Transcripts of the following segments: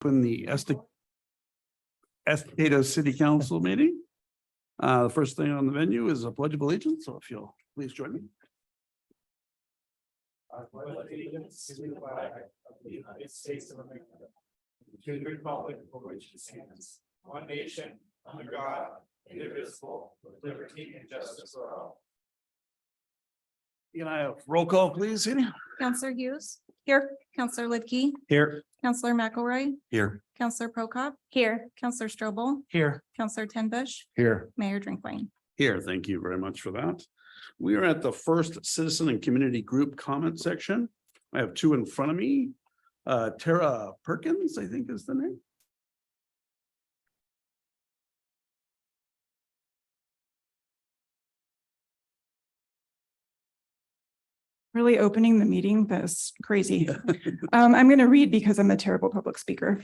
open the Estacada City Council meeting. The first thing on the venue is a pledge of allegiance, so if you'll please join me. I pledge allegiance to the flag of the United States of America, to the republic for which it stands, one nation, under God, indivisible, with liberty and justice for all. Can I have roll call, please, Cindy? Counselor Hughes. Here. Counselor Lidkey. Here. Counselor McElroy. Here. Counselor Prokop. Here. Counselor Strobel. Here. Counselor Tenbush. Here. Mayor Drinkwine. Here, thank you very much for that. We are at the first citizen and community group comment section. I have two in front of me. Tara Perkins, I think is the name. Really opening the meeting, that's crazy. I'm going to read because I'm a terrible public speaker.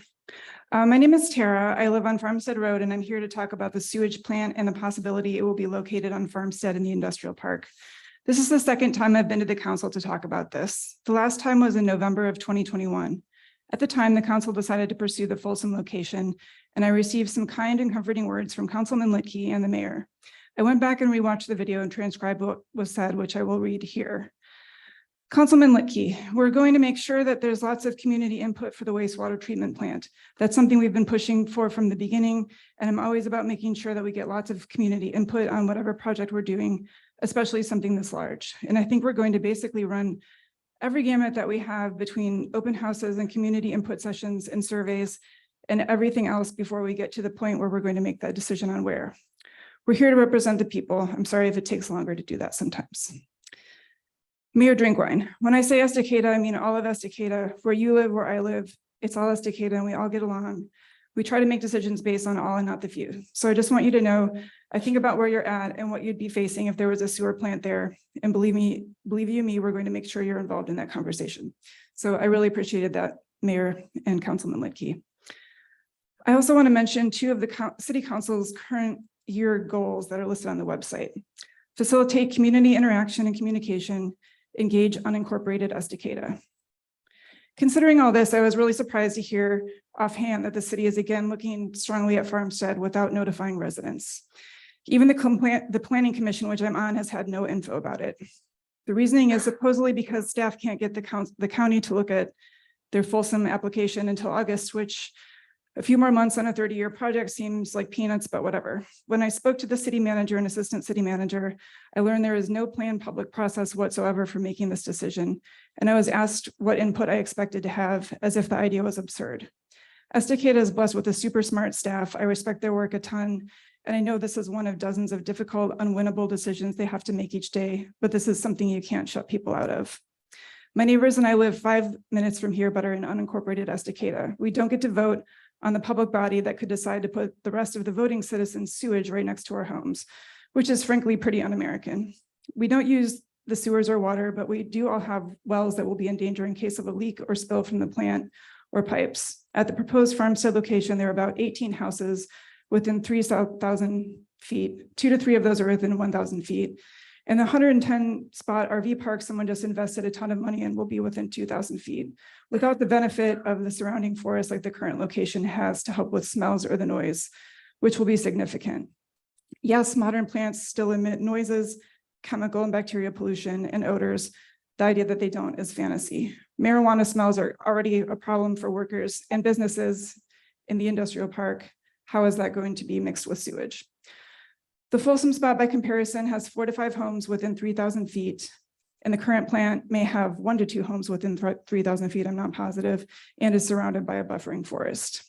My name is Tara. I live on Farmstead Road, and I'm here to talk about the sewage plant and the possibility it will be located on Farmstead in the industrial park. This is the second time I've been to the council to talk about this. The last time was in November of 2021. At the time, the council decided to pursue the Folsom location, and I received some kind and comforting words from Councilman Lidkey and the mayor. I went back and rewatched the video and transcribed what was said, which I will read here. Councilman Lidkey, we're going to make sure that there's lots of community input for the wastewater treatment plant. That's something we've been pushing for from the beginning, and I'm always about making sure that we get lots of community input on whatever project we're doing, especially something this large. And I think we're going to basically run every gamut that we have between open houses and community input sessions and surveys and everything else before we get to the point where we're going to make that decision on where. We're here to represent the people. I'm sorry if it takes longer to do that sometimes. Mayor Drinkwine, when I say Estacada, I mean all of Estacada. Where you live, where I live, it's all Estacada and we all get along. We try to make decisions based on all and not the few. So I just want you to know, I think about where you're at and what you'd be facing if there was a sewer plant there. And believe you me, we're going to make sure you're involved in that conversation. So I really appreciated that, Mayor and Councilman Lidkey. I also want to mention two of the City Council's current year goals that are listed on the website. Facilitate community interaction and communication, engage unincorporated Estacada. Considering all this, I was really surprised to hear offhand that the city is again looking strongly at Farmstead without notifying residents. Even the planning commission, which I'm on, has had no info about it. The reasoning is supposedly because staff can't get the county to look at their Folsom application until August, which a few more months on a 30-year project seems like peanuts, but whatever. When I spoke to the city manager and assistant city manager, I learned there is no planned public process whatsoever for making this decision. And I was asked what input I expected to have, as if the idea was absurd. Estacada is blessed with a super smart staff. I respect their work a ton. And I know this is one of dozens of difficult, unwinnable decisions they have to make each day, but this is something you can't shut people out of. My neighbors and I live 5 minutes from here, but are in unincorporated Estacada. We don't get to vote on the public body that could decide to put the rest of the voting citizens' sewage right next to our homes, which is frankly pretty un-American. We don't use the sewers or water, but we do all have wells that will be in danger in case of a leak or spill from the plant or pipes. At the proposed Farmstead location, there are about 18 houses within 3,000 feet. 2 to 3 of those are within 1,000 feet. And the 110 spot RV park, someone just invested a ton of money in, will be within 2,000 feet without the benefit of the surrounding forest like the current location has to help with smells or the noise, which will be significant. Yes, modern plants still emit noises, chemical and bacteria pollution and odors. The idea that they don't is fantasy. Marijuana smells are already a problem for workers and businesses in the industrial park. How is that going to be mixed with sewage? The Folsom spot, by comparison, has 4 to 5 homes within 3,000 feet, and the current plant may have 1 to 2 homes within 3,000 feet, I'm not positive, and is surrounded by a buffering forest.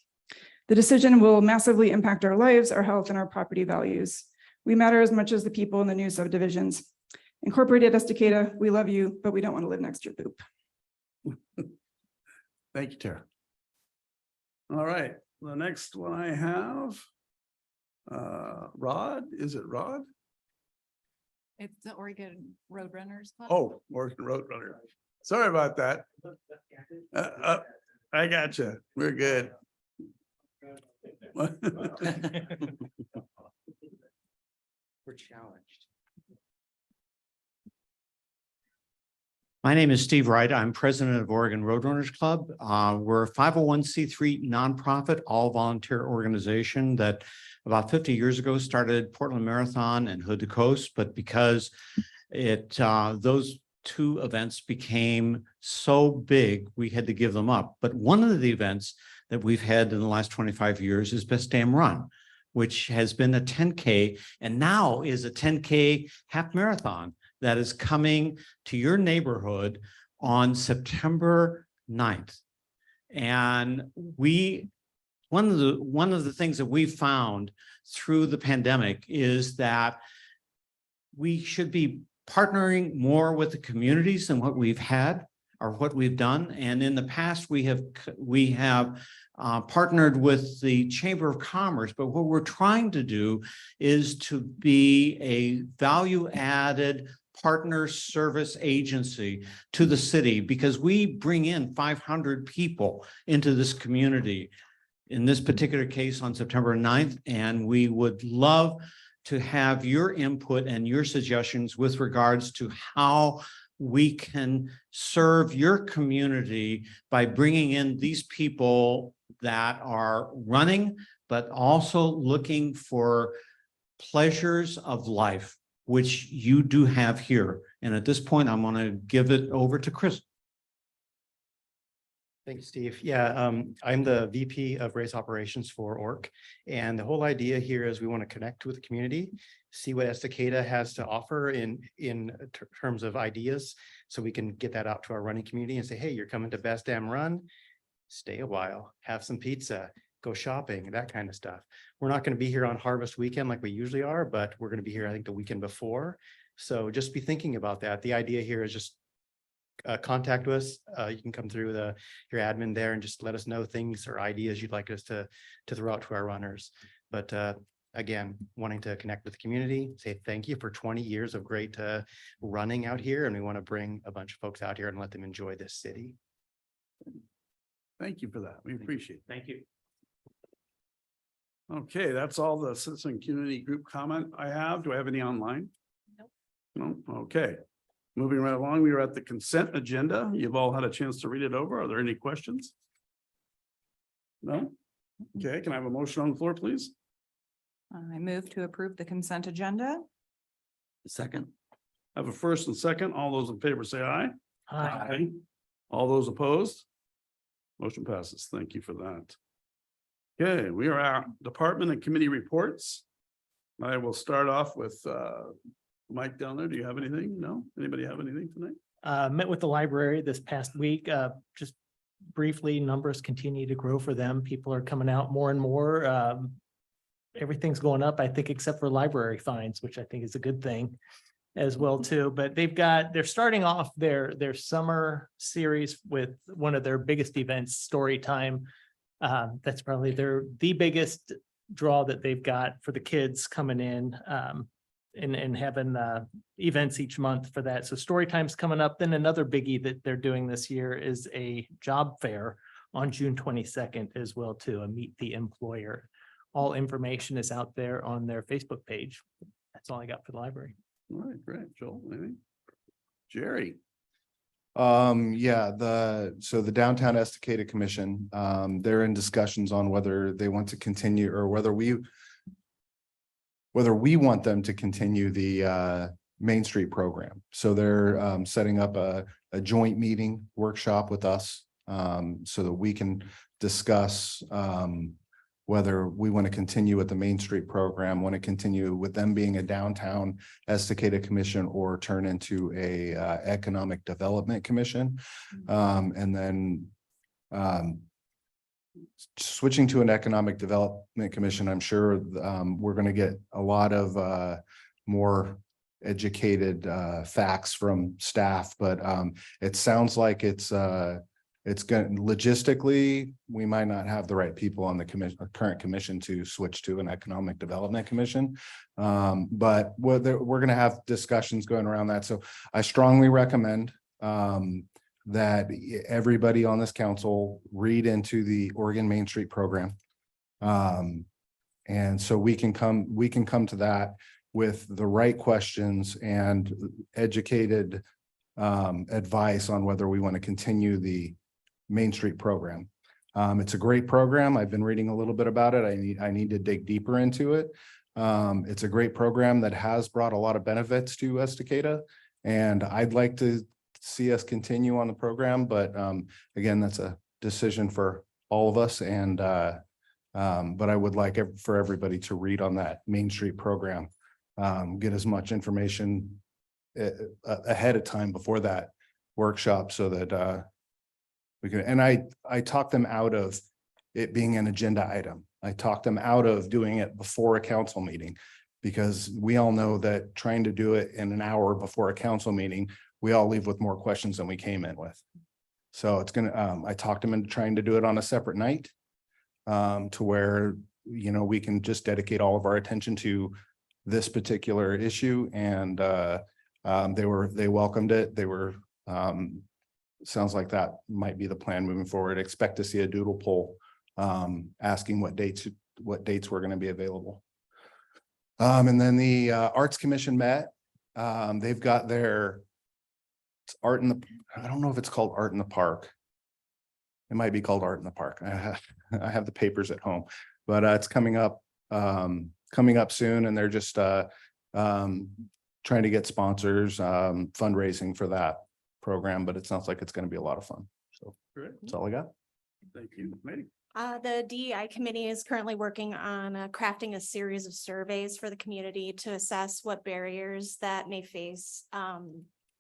The decision will massively impact our lives, our health, and our property values. We matter as much as the people in the new subdivisions. Incorporated Estacada, we love you, but we don't want to live next to your poop. Thank you, Tara. All right, the next one I have. Rod, is it Rod? It's the Oregon Roadrunners Club. Oh, Oregon Roadrunner. Sorry about that. I gotcha. We're good. We're challenged. My name is Steve Wright. I'm president of Oregon Roadrunners Club. We're a 501c3 nonprofit, all volunteer organization that about 50 years ago started Portland Marathon and Hood to Coast, but because those two events became so big, we had to give them up. But one of the events that we've had in the last 25 years is Best Damn Run, which has been a 10K and now is a 10K half marathon that is coming to your neighborhood on September 9th. And one of the things that we found through the pandemic is that we should be partnering more with the communities than what we've had or what we've done. And in the past, we have partnered with the Chamber of Commerce, but what we're trying to do is to be a value-added partner service agency to the city, because we bring in 500 people into this community in this particular case on September 9th, and we would love to have your input and your suggestions with regards to how we can serve your community by bringing in these people that are running, but also looking for pleasures of life, which you do have here. And at this point, I'm going to give it over to Chris. Thank you, Steve. Yeah, I'm the VP of Race Operations for ORC. And the whole idea here is we want to connect with the community, see what Estacada has to offer in terms of ideas, so we can get that out to our running community and say, hey, you're coming to Best Damn Run, stay a while, have some pizza, go shopping, that kind of stuff. We're not going to be here on Harvest Weekend like we usually are, but we're going to be here, I think, the weekend before. So just be thinking about that. The idea here is just contact us. You can come through your admin there and just let us know things or ideas you'd like us to throw out to our runners. But again, wanting to connect with the community, say thank you for 20 years of great running out here, and we want to bring a bunch of folks out here and let them enjoy this city. Thank you for that. We appreciate it. Thank you. Okay, that's all the citizen community group comment I have. Do I have any online? Nope. No, okay. Moving right along, we are at the consent agenda. You've all had a chance to read it over. Are there any questions? No? Okay, can I have a motion on the floor, please? I move to approve the consent agenda. Second. I have a first and second. All those in favor say aye. Aye. All those opposed? Motion passes. Thank you for that. Okay, we are at department and committee reports. I will start off with Mike down there. Do you have anything? No? Anybody have anything tonight? Met with the library this past week. Just briefly, numbers continue to grow for them. People are coming out more and more. Everything's going up, I think, except for library fines, which I think is a good thing as well too. But they're starting off their summer series with one of their biggest events, Story Time. That's probably the biggest draw that they've got for the kids coming in. And having events each month for that. So Story Time's coming up. Then another biggie that they're doing this year is a job fair on June 22nd as well too, a Meet the Employer. All information is out there on their Facebook page. That's all I got for the library. All right, great. Joel, anything? Jerry? Yeah, so the Downtown Estacada Commission, they're in discussions on whether they want to continue or whether we want them to continue the Main Street program. So they're setting up a joint meeting workshop with us so that we can discuss whether we want to continue with the Main Street program, want to continue with them being a Downtown Estacada Commission, or turn into a Economic Development Commission. And then switching to an Economic Development Commission, I'm sure we're going to get a lot of more educated facts from staff, but it sounds like it's going logistically, we might not have the right people on the current commission to switch to an Economic Development Commission. But we're going to have discussions going around that. So I strongly recommend that everybody on this council read into the Oregon Main Street program. And so we can come to that with the right questions and educated advice on whether we want to continue the Main Street program. It's a great program. I've been reading a little bit about it. I need to dig deeper into it. It's a great program that has brought a lot of benefits to Estacada, and I'd like to see us continue on the program, but again, that's a decision for all of us. And but I would like for everybody to read on that Main Street program, get as much information ahead of time before that workshop so that we can, and I talked them out of it being an agenda item. I talked them out of doing it before a council meeting, because we all know that trying to do it in an hour before a council meeting, we all leave with more questions than we came in with. So it's gonna, I talked them into trying to do it on a separate night, to where, you know, we can just dedicate all of our attention to this particular issue. And they welcomed it. They were, sounds like that might be the plan moving forward. Expect to see a doodle poll asking what dates were going to be available. And then the Arts Commission met. They've got their art in the, I don't know if it's called Art in the Park. It might be called Art in the Park. I have the papers at home, but it's coming up soon, and they're just trying to get sponsors, fundraising for that program, but it sounds like it's going to be a lot of fun. So Great. that's all I got. Thank you. Maybe. The DEI committee is currently working on crafting a series of surveys for the community to assess what barriers that may face.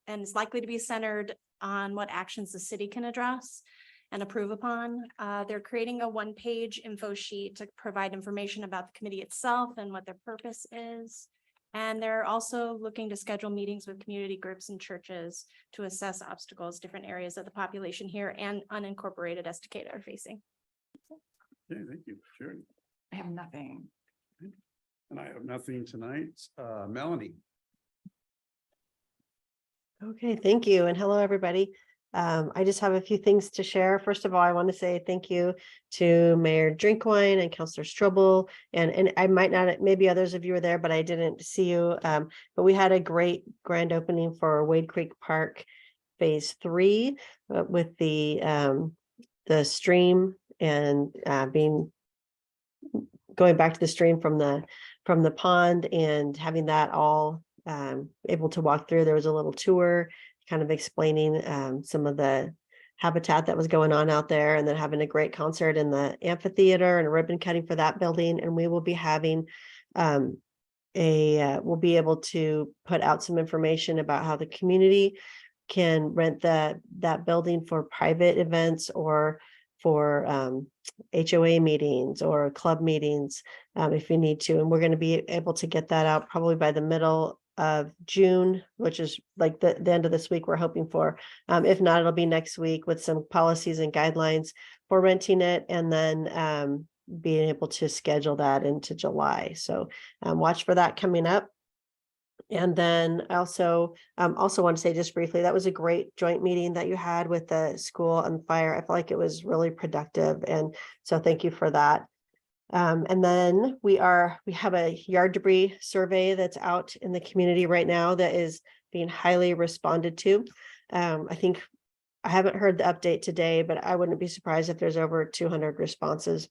And it's likely to be centered on what actions the city can address and approve upon. They're creating a one-page info sheet to provide information about the committee itself and what their purpose is. And they're also looking to schedule meetings with community groups and churches to assess obstacles different areas of the population here and unincorporated Estacada are facing. Okay, thank you. Sure. I have nothing. And I have nothing tonight. Melanie. Okay, thank you. And hello, everybody. I just have a few things to share. First of all, I want to say thank you to Mayor Drinkwine and Councilor Strobel. And I might not, maybe others of you were there, but I didn't see you. But we had a great grand opening for Wade Creek Park Phase 3 with the stream and going back to the stream from the pond and having that all able to walk through. There was a little tour kind of explaining some of the habitat that was going on out there, and then having a great concert in the amphitheater and a ribbon cutting for that building. And we will be having we'll be able to put out some information about how the community can rent that building for private events or for HOA meetings or club meetings if you need to. And we're going to be able to get that out probably by the middle of June, which is like the end of this week we're hoping for. If not, it'll be next week with some policies and guidelines for renting it, and then being able to schedule that into July. So watch for that coming up. And then I also want to say just briefly, that was a great joint meeting that you had with the school and fire. I feel like it was really productive. And so thank you for that. And then we have a yard debris survey that's out in the community right now that is being highly responded to. I think I haven't heard the update today, but I wouldn't be surprised if there's over 200 responses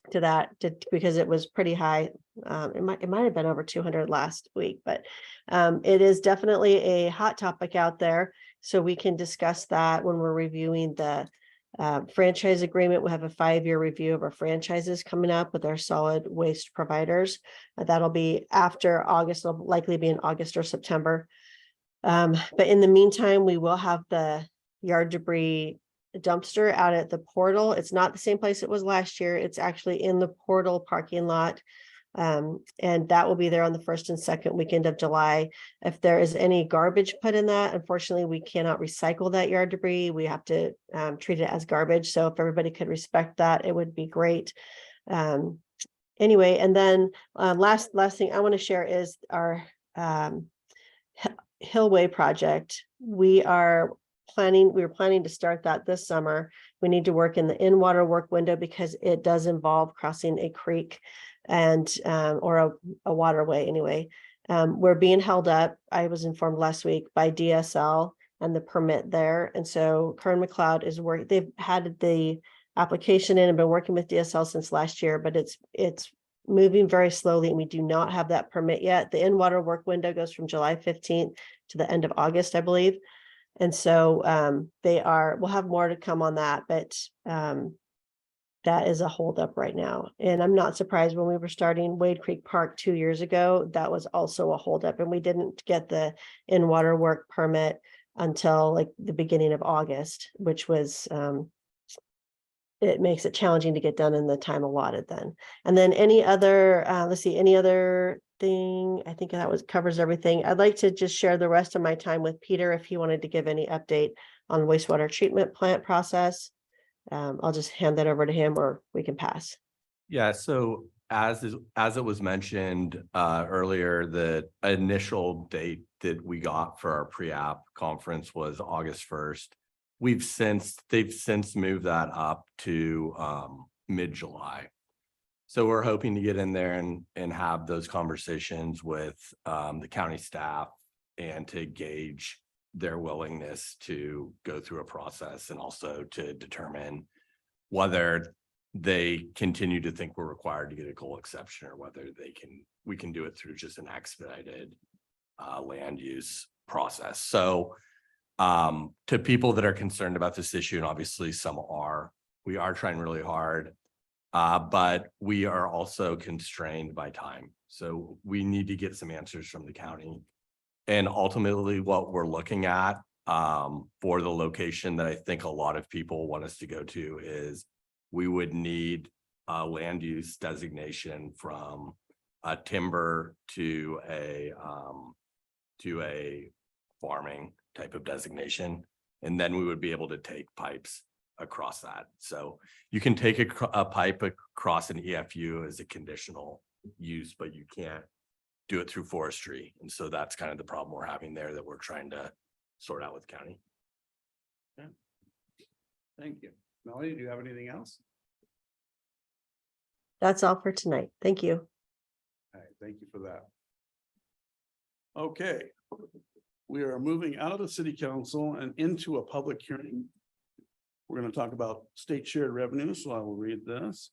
to that, because it was pretty high. It might have been over 200 last week, but it is definitely a hot topic out there. So we can discuss that when we're reviewing the franchise agreement. We have a 5-year review of our franchises coming up with our solid waste providers. That'll be after August. It'll likely be in August or September. But in the meantime, we will have the yard debris dumpster out at the portal. It's not the same place it was last year. It's actually in the portal parking lot. And that will be there on the 1st and 2nd weekend of July. If there is any garbage put in that, unfortunately, we cannot recycle that yard debris. We have to treat it as garbage. So if everybody could respect that, it would be great. Anyway, and then last thing I want to share is our Hillway project. We were planning to start that this summer. We need to work in the in-water work window because it does involve crossing a creek and or a waterway anyway. We're being held up, I was informed last week, by DSL and the permit there. And so Kern McLeod they've had the application in and been working with DSL since last year, but it's moving very slowly and we do not have that permit yet. The in-water work window goes from July 15th to the end of August, I believe. And so we'll have more to come on that, but that is a holdup right now. And I'm not surprised when we were starting Wade Creek Park 2 years ago, that was also a holdup and we didn't get the in-water work permit until like the beginning of August, which was it makes it challenging to get done in the time allotted then. And then any other, any other thing, I think that covers everything. I'd like to just share the rest of my time with Peter if he wanted to give any update on wastewater treatment plant process. I'll just hand that over to him or we can pass. Yeah, so as it was mentioned earlier, the initial date that we got for our pre-app conference was August 1st. They've since moved that up to mid-July. So we're hoping to get in there and have those conversations with the county staff and to gauge their willingness to go through a process and also to determine whether they continue to think we're required to get a goal exception or whether we can do it through just an expedited land use process. So to people that are concerned about this issue, and obviously we are trying really hard, but we are also constrained by time. So we need to get some answers from the county. And ultimately what we're looking at for the location that I think a lot of people want us to go to is we would need a land use designation from a timber to a farming type of designation. And then we would be able to take pipes across that. So you can take a pipe across an EFU as a conditional use, but you can't do it through forestry. And so that's kind of the problem we're having there that we're trying to sort out with the county. Okay. Thank you. Melanie, do you have anything else? That's all for tonight. Thank you. All right, thank you for that. Okay. We are moving out of the city council and into a public hearing. We're going to talk about state shared revenue, so I will read this.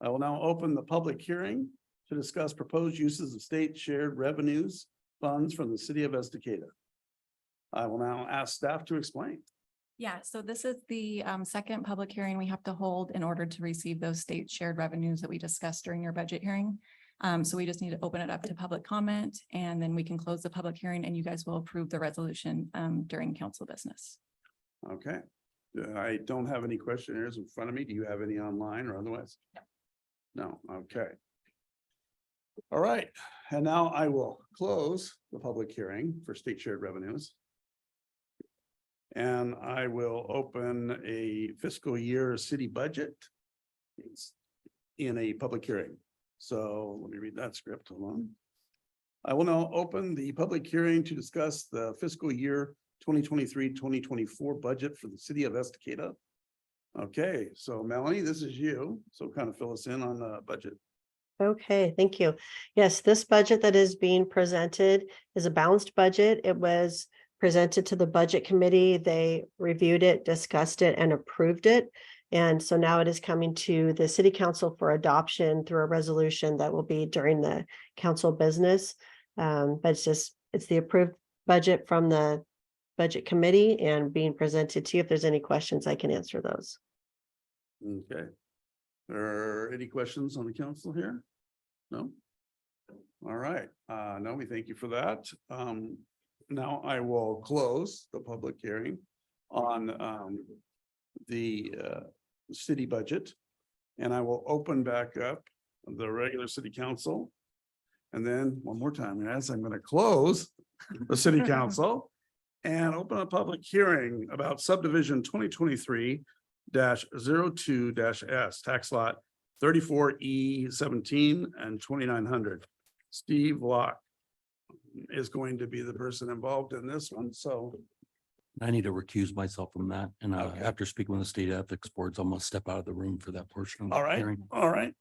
I will now open the public hearing to discuss proposed uses of state shared revenues funds from the city of Estacada. I will now ask staff to explain. Yeah, so this is the second public hearing we have to hold in order to receive those state shared revenues that we discussed during your budget hearing. So we just need to open it up to public comment and then we can close the public hearing and you guys will approve the resolution during council business. Okay. I don't have any questionnaires in front of me. Do you have any online or otherwise? No. Okay. All right. And now I will close the public hearing for state shared revenues. And I will open a fiscal year city budget in a public hearing. So let me read that script. Hold on. I will now open the public hearing to discuss the fiscal year 2023-2024 budget for the city of Estacada. Okay, so Melanie, this is you. So kind of fill us in on the budget. Okay, thank you. Yes, this budget that is being presented is a balanced budget. It was presented to the budget committee. They reviewed it, discussed it, and approved it. And so now it is coming to the city council for adoption through a resolution that will be during the council business. But it's the approved budget from the budget committee and being presented to you. If there's any questions, I can answer those. Okay. Are any questions on the council here? No? All right. No, we thank you for that. Now I will close the public hearing on the city budget. And I will open back up the regular city council. And then one more time, guys, I'm going to close the city council and open a public hearing about subdivision 2023-02-S tax lot 34E17 and 2900. Steve Locke is going to be the person involved in this one. So I need to recuse myself from that. And Okay. after speaking with the state ethics boards, I'm gonna step out of the room for that portion. of the all right, hearing. all right.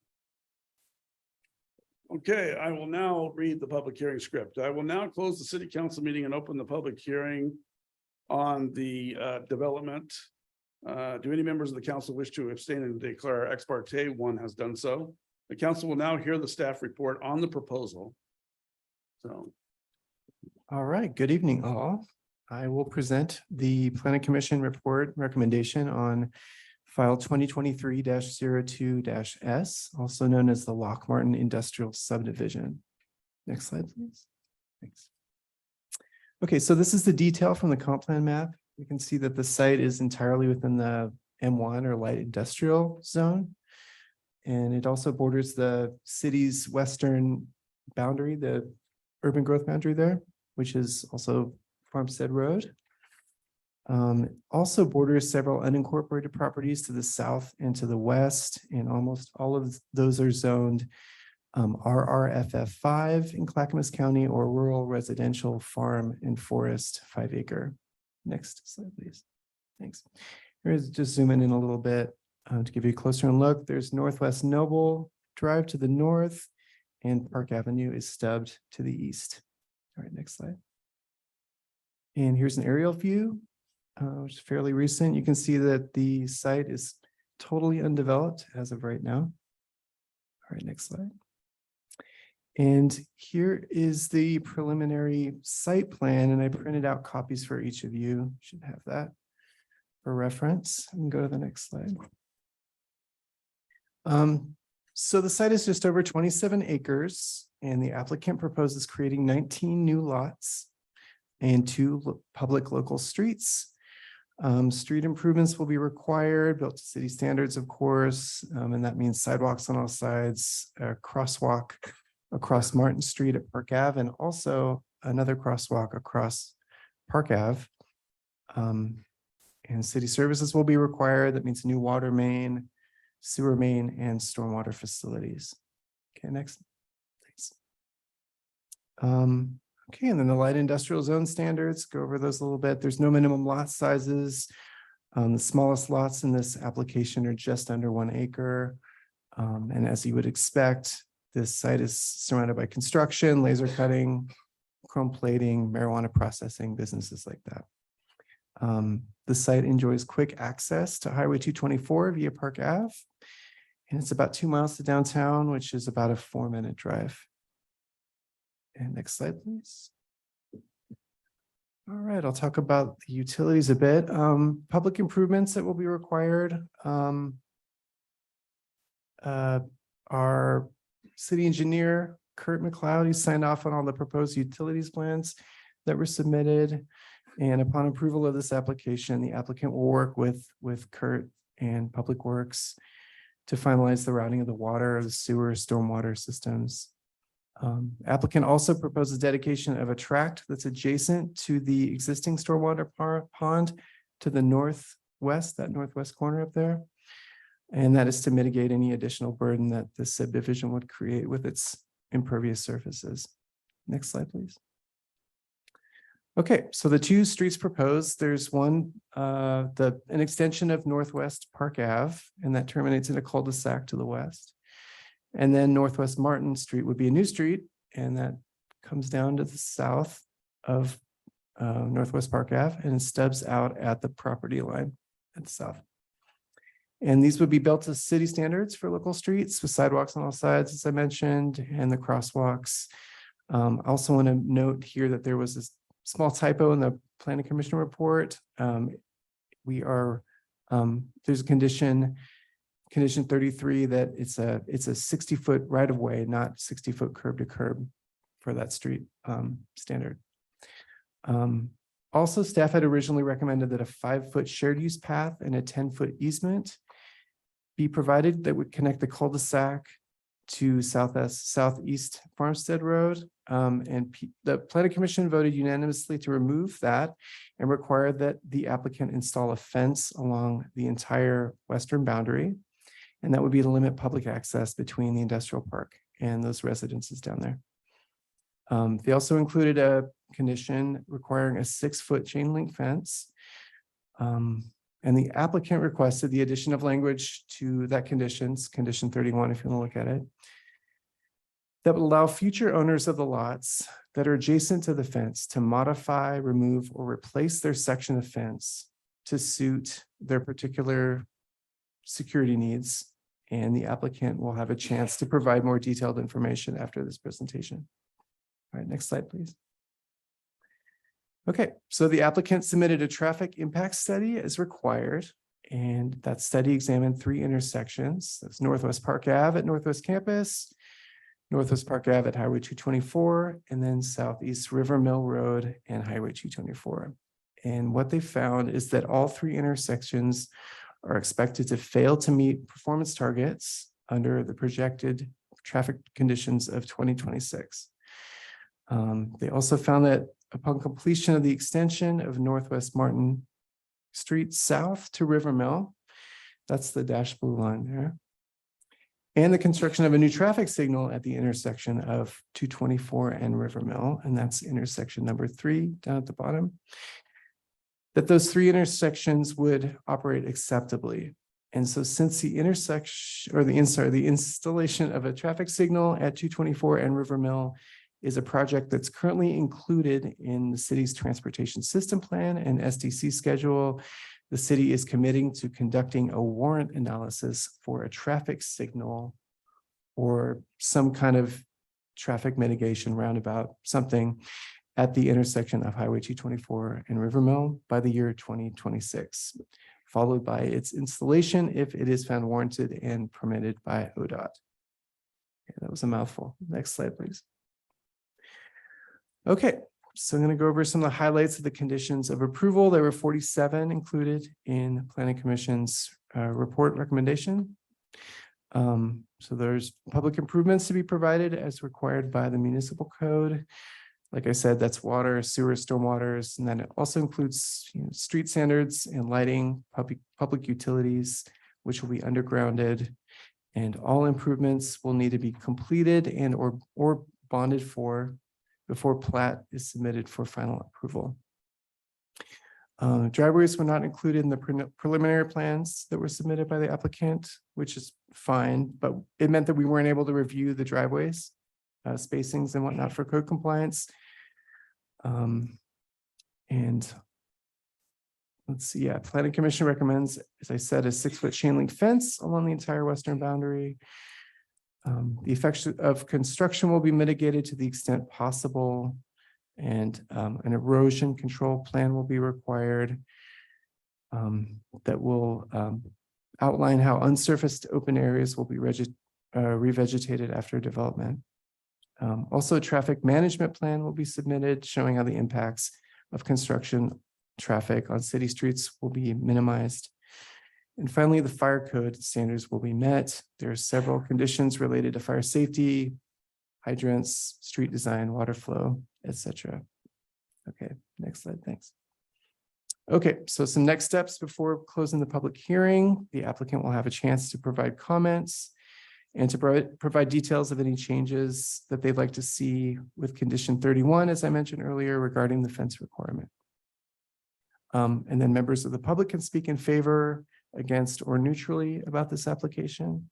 Okay, I will now read the public hearing script. I will now close the city council meeting and open the public hearing on the development. Do any members of the council wish to abstain and declare ex parte? One has done so. The council will now hear the staff report on the proposal. So, All right, good evening all. I will present the planning commission report recommendation on file 2023-02-S, also known as the Lockmartin Industrial Subdivision. Next slide, please. Thanks. Okay, so this is the detail from the comp plan map. You can see that the site is entirely within the M1 or light industrial zone. And it also borders the city's western boundary, the urban growth boundary there, which is also Farmstead Road. Also borders several unincorporated properties to the south and to the west, and almost all of those are zoned RRFF5 in Clackamas County, or Rural Residential Farm and Forest 5 acre. Next slide, please. Thanks. Here's just zooming in a little bit to give you a closer look. There's Northwest Noble Drive to the north, and Park Avenue is stubbed to the east. All right, next slide. And here's an aerial view, which is fairly recent. You can see that the site is totally undeveloped as of right now. All right, next slide. And here is the preliminary site plan, and I printed out copies for each of you. You should have that for reference. And go to the next slide. So the site is just over 27 acres, and the applicant proposes creating 19 new lots and 2 public local streets. Street improvements will be required, built to city standards, of course, and that means sidewalks on all sides, a crosswalk across Martin Street at Park Ave, and also another crosswalk across Park Ave. And city services will be required. That means new water main, sewer main, and stormwater facilities. Okay, next. Thanks. Okay, and then the light industrial zone standards, go over those a little bit. There's no minimum lot sizes. The smallest lots in this application are just under 1 acre. And as you would expect, this site is surrounded by construction, laser cutting, chrome plating, marijuana processing, businesses like that. The site enjoys quick access to Highway 224 via Park Ave. And it's about 2 miles to downtown, which is about a 4-minute drive. And next slide, please. All right, I'll talk about the utilities a bit. Public improvements that will be required. Our city engineer, Kurt McLeod, he signed off on all the proposed utilities plans that were submitted. And upon approval of this application, the applicant will work with Kurt and Public Works to finalize the routing of the water, the sewer, stormwater systems. Applicant also proposes dedication of a tract that's adjacent to the existing stormwater pond to the northwest, that northwest corner up there. And that is to mitigate any additional burden that this subdivision would create with its impervious surfaces. Next slide, please. Okay, so the 2 streets proposed, there's one, an extension of Northwest Park Ave, and that terminates in a cul-de-sac to the west. And then Northwest Martin Street would be a new street, and that comes down to the south of Northwest Park Ave and stubs out at the property line at the south. And these would be built to city standards for local streets with sidewalks on all sides, as I mentioned, and the crosswalks. I also want to note here that there was this small typo in the planning commission report. There's a condition 33 that it's a 60-foot right of way, not 60-foot curb to curb for that street standard. Also, staff had originally recommended that a 5-foot shared use path and a 10-foot easement be provided that would connect the cul-de-sac to southeast Farmstead Road. And the planning commission voted unanimously to remove that and require that the applicant install a fence along the entire western boundary. And that would be to limit public access between the industrial park and those residences down there. They also included a condition requiring a 6-foot chain link fence. And the applicant requested the addition of language to that condition 31, if you want to look at it. that would allow future owners of the lots that are adjacent to the fence to modify, remove, or replace their section of fence to suit their particular security needs. And the applicant will have a chance to provide more detailed information after this presentation. All right, next slide, please. Okay, so the applicant submitted a traffic impact study as required. And that study examined 3 intersections. That's Northwest Park Ave at Northwest Campus, Northwest Park Ave at Highway 224, and then Southeast River Mill Road and Highway 224. And what they found is that all 3 intersections are expected to fail to meet performance targets under the projected traffic conditions of 2026. They also found that upon completion of the extension of Northwest Martin Street south to River Mill, that's the dashed blue line there, and the construction of a new traffic signal at the intersection of 224 and River Mill, and that's intersection number 3 down at the bottom, that those 3 intersections would operate acceptably. And so since the intersection or the installation of a traffic signal at 224 and River Mill is a project that's currently included in the city's transportation system plan and SDC schedule, the city is committing to conducting a warrant analysis for a traffic signal or some kind of traffic mitigation roundabout, something at the intersection of Highway 224 and River Mill by the year 2026, followed by its installation if it is found warranted and permitted by ODOT. Okay, that was a mouthful. Next slide, please. Okay, so I'm going to go over some of the highlights of the conditions of approval. There were 47 included in Planning Commission's report recommendation. So there's public improvements to be provided as required by the municipal code. Like I said, that's water, sewer, stormwaters, and then it also includes street standards and lighting, public utilities, which will be undergrounded. And all improvements will need to be completed and or bonded for before plat is submitted for final approval. Driveways were not included in the preliminary plans that were submitted by the applicant, which is fine, but it meant that we weren't able to review the driveways, spacings and whatnot for code compliance. And let's see, yeah, Planning Commission recommends, as I said, a 6-foot chain link fence along the entire western boundary. The effects of construction will be mitigated to the extent possible, and an erosion control plan will be required that will outline how unsurfaced open areas will be revegetated after development. Also, a traffic management plan will be submitted showing how the impacts of construction traffic on city streets will be minimized. And finally, the fire code standards will be met. There are several conditions related to fire safety, hydrants, street design, water flow, etc. Okay, next slide, thanks. Okay, so some next steps before closing the public hearing. The applicant will have a chance to provide comments and to provide details of any changes that they'd like to see with condition 31, as I mentioned earlier, regarding the fence requirement. And then members of the public can speak in favor, against, or neutrally about this application.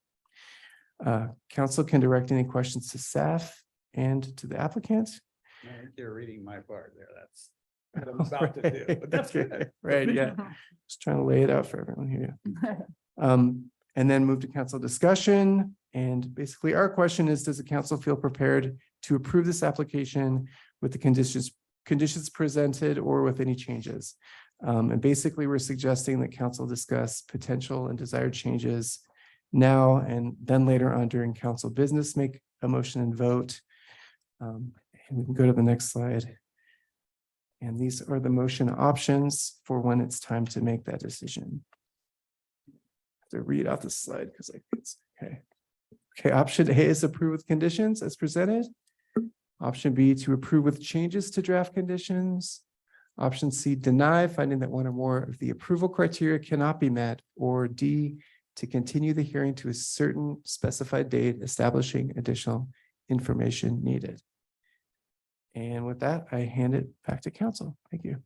Council can direct any questions to staff and to the applicant. I think you're reading my part there. That's what I'm about to do, but that's good. Right, yeah. Just trying to lay it out for everyone here. And then move to council discussion. And basically our question is, does the council feel prepared to approve this application with the conditions presented or with any changes? And basically we're suggesting that council discuss potential and desired changes now and then later on during council business, make a motion and vote. And we can go to the next slide. And these are the motion options for when it's time to make that decision. I have to read out the slide because I think it's okay. Okay, option A is approve with conditions as presented. Option B, to approve with changes to draft conditions. Option C, deny, finding that one or more of the approval criteria cannot be met. Or D, to continue the hearing to a certain specified date, establishing additional information needed. And with that, I hand it back to council. Thank you.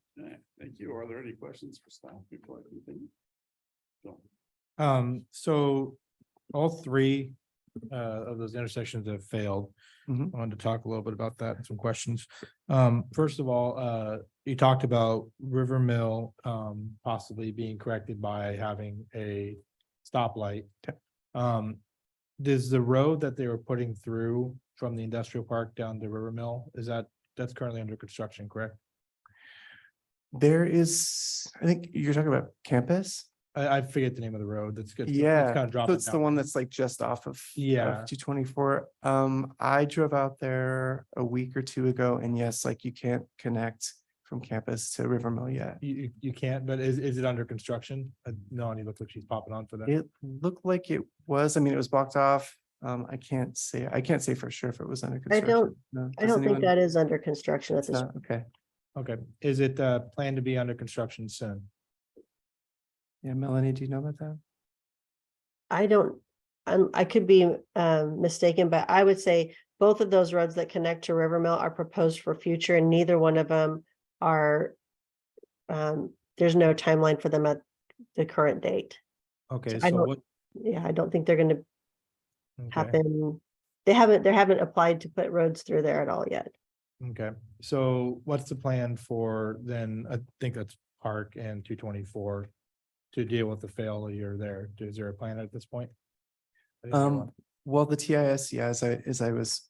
Thank you. Are there any questions for staff before I continue? So all 3 of those intersections that have failed. Mhm. I wanted to talk a little bit about that and some questions. First of all, you talked about River Mill possibly being corrected by having a stoplight. Does the road that they were putting through from the industrial park down to River Mill, that's currently under construction, correct? There is, I think you're talking about campus. I forget the name of the road. That's good. Yeah, Kind of so dropping it's the down. one that's like just off of. Yeah. 224. I drove out there a week or two ago and yes, like you can't connect from campus to River Mill yet. You can't, but is it under construction? Melanie looks like she's popping on for that. It looked like it was, I mean, it was blocked off. I can't say for sure if it was under construction. No. I Does don't think anyone- that is under construction at It's this. not, okay. Okay, is it planned to be under construction soon? Yeah, Melanie, do you know about that? I don't, I could be mistaken, but I would say both of those roads that connect to River Mill are proposed for future and neither one of them are. There's no timeline for them at the current date. Okay, I so don't- what? Yeah, I don't think they're gonna Okay, happen. They haven't applied to put roads through there at all yet. okay, so what's the plan for then? I think that's Park and 224 to deal with the failure there. Is there a plan at this point? I didn't hear one. Well, the TIS, yeah, as I was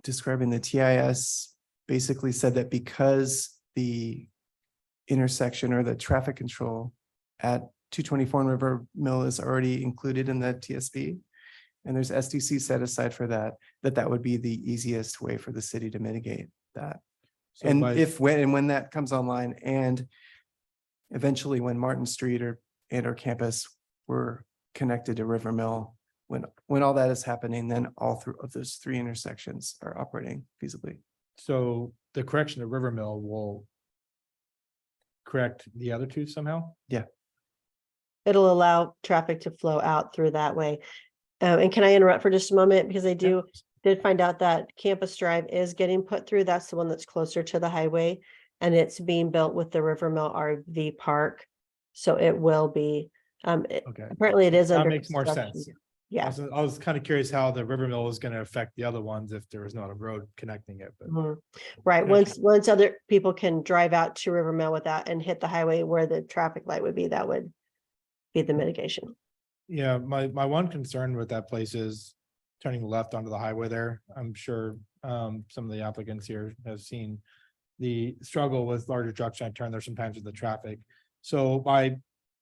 describing, the TIS basically said that because the intersection or the traffic control at 224 and River Mill is already included in the TSB, and there's SDC set aside for that, that would be the easiest way for the city to mitigate that. So And by- when that comes online and eventually when Martin Street or campus were connected to River Mill, when all that is happening, then all three of those three intersections are operating feasibly. So the correction of River Mill will correct the other two somehow? It'll allow traffic to flow out through that way. And can I interrupt for just a moment? Because I did find out that Campus Drive is getting put through. That's the one that's closer to the highway. And it's being built with the River Mill RV Park. So it will be, Okay, apparently it is that under makes more construction. sense. Yeah. I was kind of curious how the River Mill is going to affect the other ones if there was not a road connecting it, but Mhm. Right, Gotcha. once other people can drive out to River Mill with that and hit the highway where the traffic light would be, that would be the mitigation. yeah, my one concern with that place is turning left onto the highway there. I'm sure some of the applicants here have seen the struggle with larger trucks trying to turn there sometimes with the traffic. So by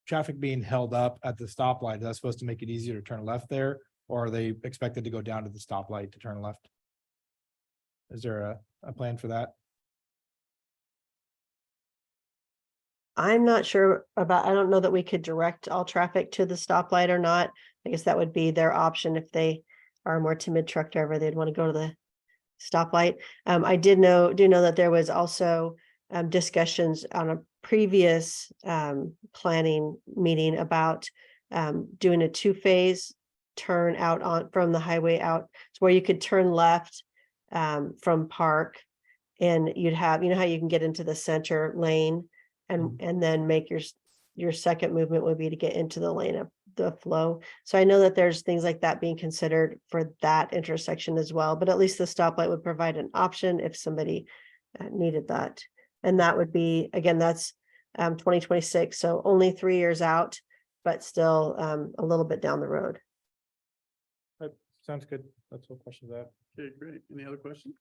traffic being held up at the stoplight, is that supposed to make it easier to turn left there? Or are they expected to go down to the stoplight to turn left? Is there a plan for that? I'm not sure about, I don't know that we could direct all traffic to the stoplight or not. I guess that would be their option if they are a more timid truck driver, they'd want to go to the stoplight. I do know that there was also discussions on a previous planning meeting about doing a two-phase turn out on from the highway out to where you could turn left from Park, and you'd have, you know how you can get into the center lane and then make your second movement would be to get into the lane of the flow. So I know that there's things like that being considered for that intersection as well, but at least the stoplight would provide an option if somebody needed that. And that would be, again, that's 2026, so only 3 years out, but still a little bit down the road. Sounds good. That's what questions I have. Okay, great. Any other questions?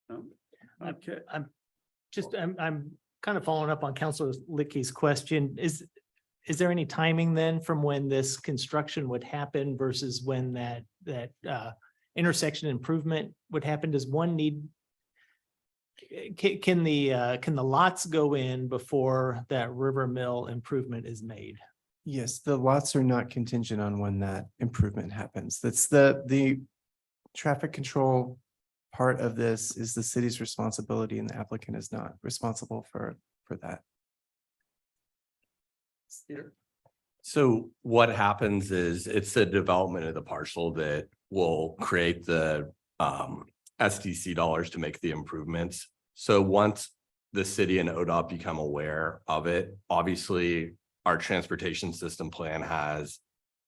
No? I'm- Okay, I'm kind of following up on Councilor Licky's question. Is there any timing then from when this construction would happen versus when that intersection improvement would happen? Does one need? Can the lots go in before that River Mill improvement is made? Yes, the lots are not contingent on when that improvement happens. That's the traffic control part of this is the city's responsibility and the applicant is not responsible for that. So what happens is it's the development of the parcel that will create the SDC dollars to make the improvements. So once the city and ODOT become aware of it, obviously our transportation system plan has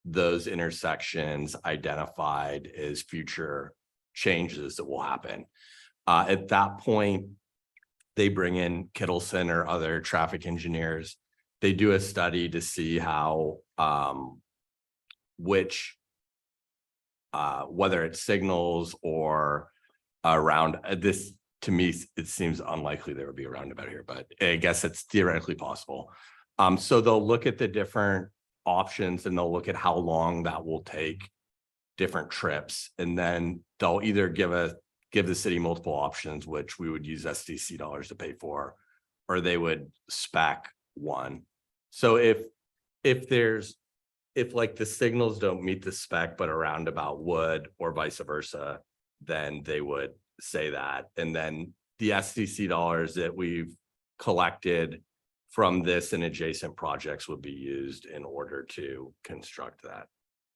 those intersections identified as future changes that will happen. At that point, they bring in Kittleson or other traffic engineers. They do a study to see how, whether it's signals or around this, to me, it seems unlikely there would be a roundabout here, but I guess it's theoretically possible. So they'll look at the different options and they'll look at how long that will take different trips. And then they'll either give the city multiple options, which we would use SDC dollars to pay for, or they would spec one. So if like the signals don't meet the spec, but a roundabout would, or vice versa, then they would say that. And then the SDC dollars that we've collected from this and adjacent projects would be used in order to construct that.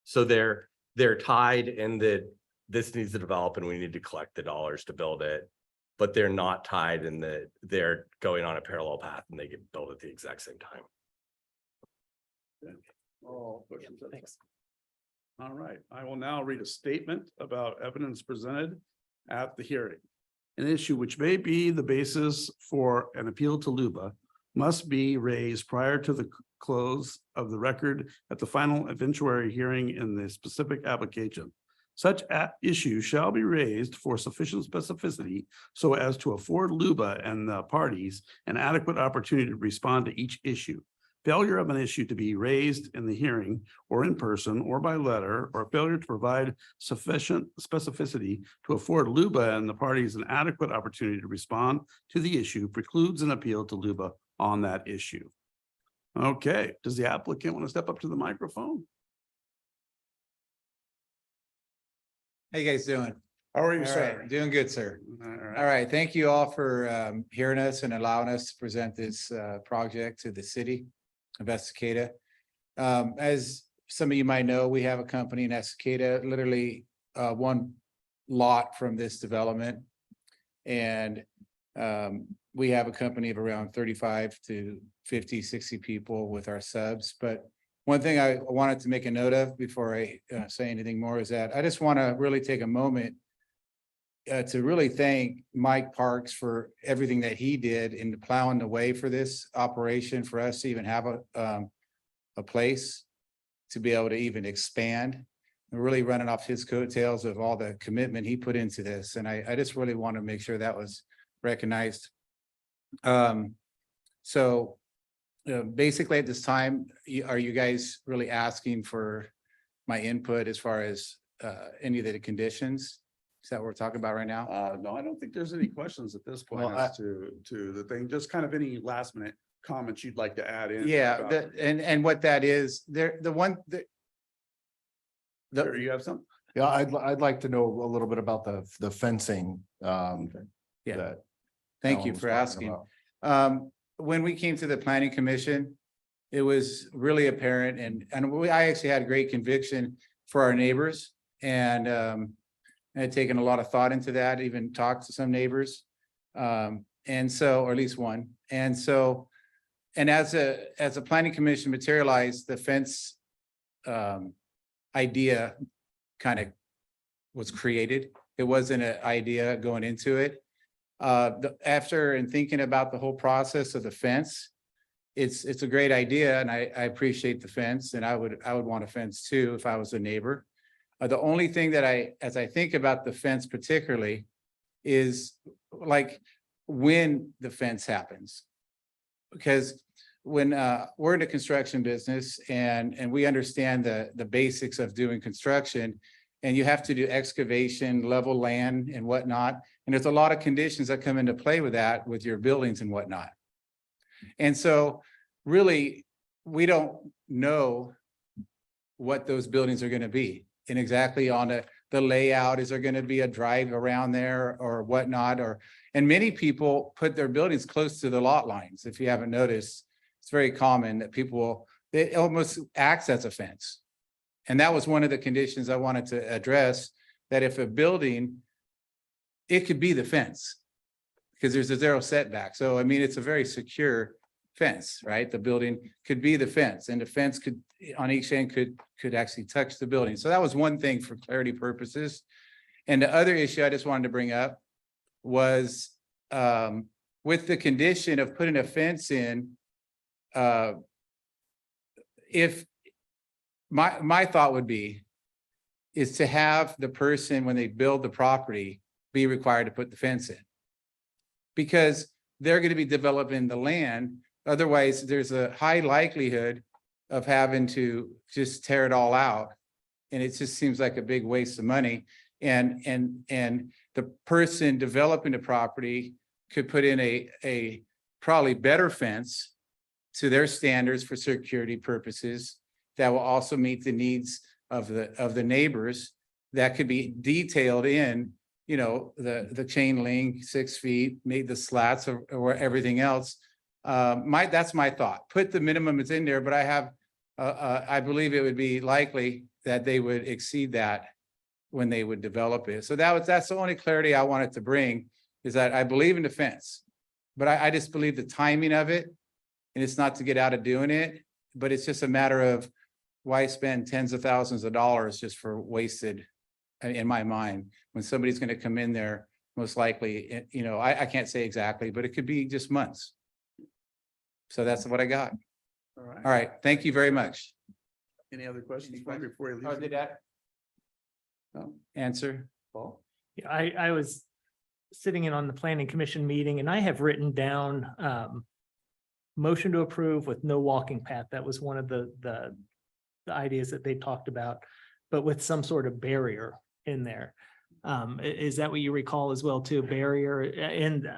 So they're tied in that this needs to develop and we need to collect the dollars to build it, but they're not tied in that they're going on a parallel path and they get built at the exact same time. Thanks. All right, I will now read a statement about evidence presented at the hearing. An issue which may be the basis for an appeal to LUBA must be raised prior to the close of the record at the final eventuary hearing in the specific application. Such issue shall be raised for sufficient specificity so as to afford LUBA and the parties an adequate opportunity to respond to each issue. Failure of an issue to be raised in the hearing or in person or by letter, or failure to provide sufficient specificity to afford LUBA and the parties an adequate opportunity to respond to the issue precludes an appeal to LUBA on that issue. Okay, does the applicant want to step up to the microphone? How you guys doing? How are you, All sir? right, doing good, sir. All right. All right, thank you all for hearing us and allowing us to present this project to the city of Estacada. As some of you might know, we have a company in Estacada, literally one lot from this development. And we have a company of around 35 to 50, 60 people with our subs. But one thing I wanted to make a note of before I say anything more is that I just want to really take a moment to really thank Mike Parks for everything that he did in plowing the way for this operation, for us to even have a place to be able to even expand. And really running off his coattails of all the commitment he put into this. And I just really want to make sure that was recognized. So basically at this time, are you guys really asking for my input as far as any of the conditions? Is that what we're talking about right now? No, I don't think there's any questions at this point Well, as to the thing, just kind of any last minute comments you'd like to add in. Yeah, about- and what that is, Sure, you have some? Yeah, I'd like to know a little bit about the fencing. Yeah. that Thank Alan you was for talking asking. about. When we came to the planning commission, it was really apparent and I actually had great conviction for our neighbors and I had taken a lot of thought into that, even talked to some neighbors. And so, or at least one. And so, and as a planning commission materialized, the fence idea kind of was created. It wasn't an idea going into it. After and thinking about the whole process of the fence, it's a great idea and I appreciate the fence and I would want a fence too if I was a neighbor. The only thing that as I think about the fence particularly is like when the fence happens. Because when we're in the construction business and we understand the basics of doing construction and you have to do excavation, level land and whatnot. And there's a lot of conditions that come into play with that, with your buildings and whatnot. And so really, we don't know what those buildings are going to be and exactly on the layout. Is there going to be a drive around there or whatnot? And many people put their buildings close to the lot lines. If you haven't noticed, it's very common that it almost acts as a fence. And that was one of the conditions I wanted to address, that if a building, it could be the fence because there's a zero setback. So, I mean, it's a very secure fence, right? The building could be the fence and the fence could, on each end could actually touch the building. So that was one thing for clarity purposes. And the other issue I just wanted to bring up was with the condition of putting a fence in, if my thought would be is to have the person, when they build the property, be required to put the fence in. Because they're going to be developing the land. Otherwise, there's a high likelihood of having to just tear it all out. And it just seems like a big waste of money. And the person developing the property could put in a probably better fence to their standards for security purposes that will also meet the needs of the neighbors, that could be detailed in, you know, the chain link, 6 feet, made the slats or everything else. That's my thought. Put the minimums in there, but I believe it would be likely that they would exceed that when they would develop it. So that's the only clarity I wanted to bring, is that I believe in the fence, but I just believe the timing of it, and it's not to get out of doing it, but it's just a matter of why spend tens of thousands of dollars just for wasted, in my mind, when somebody's going to come in there, most likely, you know, I can't say exactly, but it could be just months. So that's what I got. All right. All right. Thank you very much. Any other questions before you leave? Oh, did that answer? Paul? Yeah, I was sitting in on the planning commission meeting and I have written down motion to approve with no walking path. That was one of the ideas that they talked about, but with some sort of barrier in there. Is that what you recall as well too? Barrier and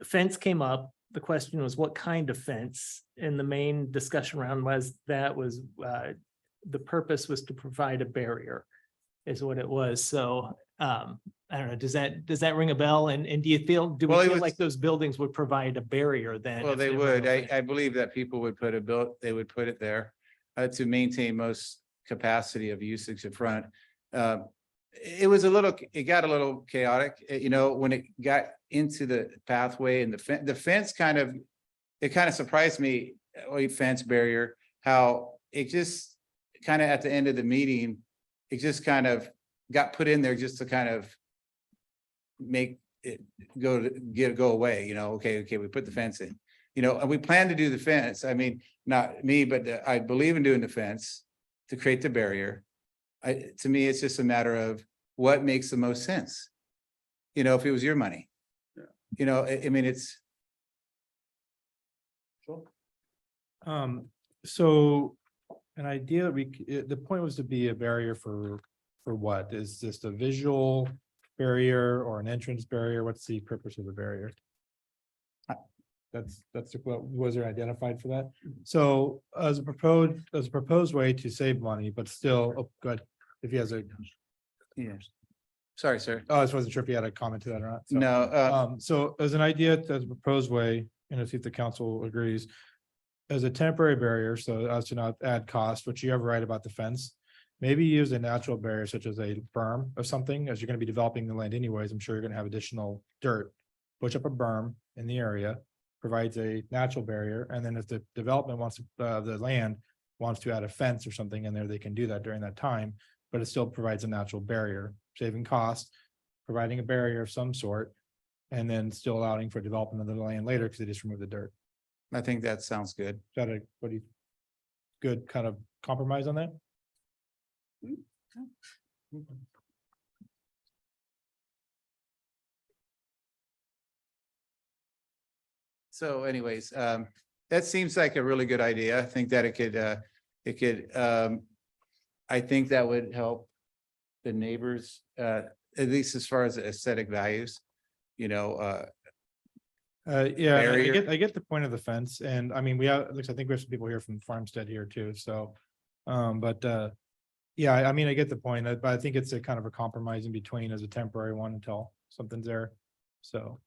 fence came up. The question was what kind of fence? And the main discussion round was the purpose was to provide a barrier is what it was. So I don't know, does that ring a bell? And do we feel like those buildings would provide a barrier then? Well, if they there were would. no fence? I believe that people would put they would put it there to maintain most capacity of usage in front. It got a little chaotic, you know, when it got into the pathway and the fence kind of surprised me, fence barrier, how it just kind of at the end of the meeting, it just kind of got put in there just to kind of make it go away, you know, okay, we put the fence in, you know, and we plan to do the fence. I mean, not me, but I believe in doing the fence to create the barrier. To me, it's just a matter of what makes the most sense. You know, if it was your money, you know, I mean, it's. So an idea, the point was to be a barrier for what? Is this a visual barrier or an entrance barrier? What's the purpose of the barrier? That's what was there identified for that? So as a proposed way to save money, but still, oh, good. If he has a. Yeah. Sorry, sir. Oh, I just wasn't sure if you had a comment to that or not. So, No, so as an idea, as a proposed way, and see if the council agrees, as a temporary barrier, so as to not add cost, which you have right about the fence, maybe use a natural barrier such as a berm or something, as you're going to be developing the land anyways. I'm sure you're going to have additional dirt. Push up a berm in the area, provides a natural barrier, and then if the development wants to, the land wants to add a fence or something in there, they can do that during that time, but it still provides a natural barrier, saving cost, providing a barrier of some sort, and then still allowing for development of the land later because they just remove the dirt. I think that sounds good. Is that good kind of compromise on that? So anyways, that seems like a really good idea. I think that I think that would help the neighbors, at least as far as aesthetic values, you know, Yeah, barrier. I get the point of the fence, and I mean, I think we have some people here from Farmstead here too, so. Yeah, I mean, I get the point, but I think it's a kind of a compromise in between as a temporary one until something's there. So,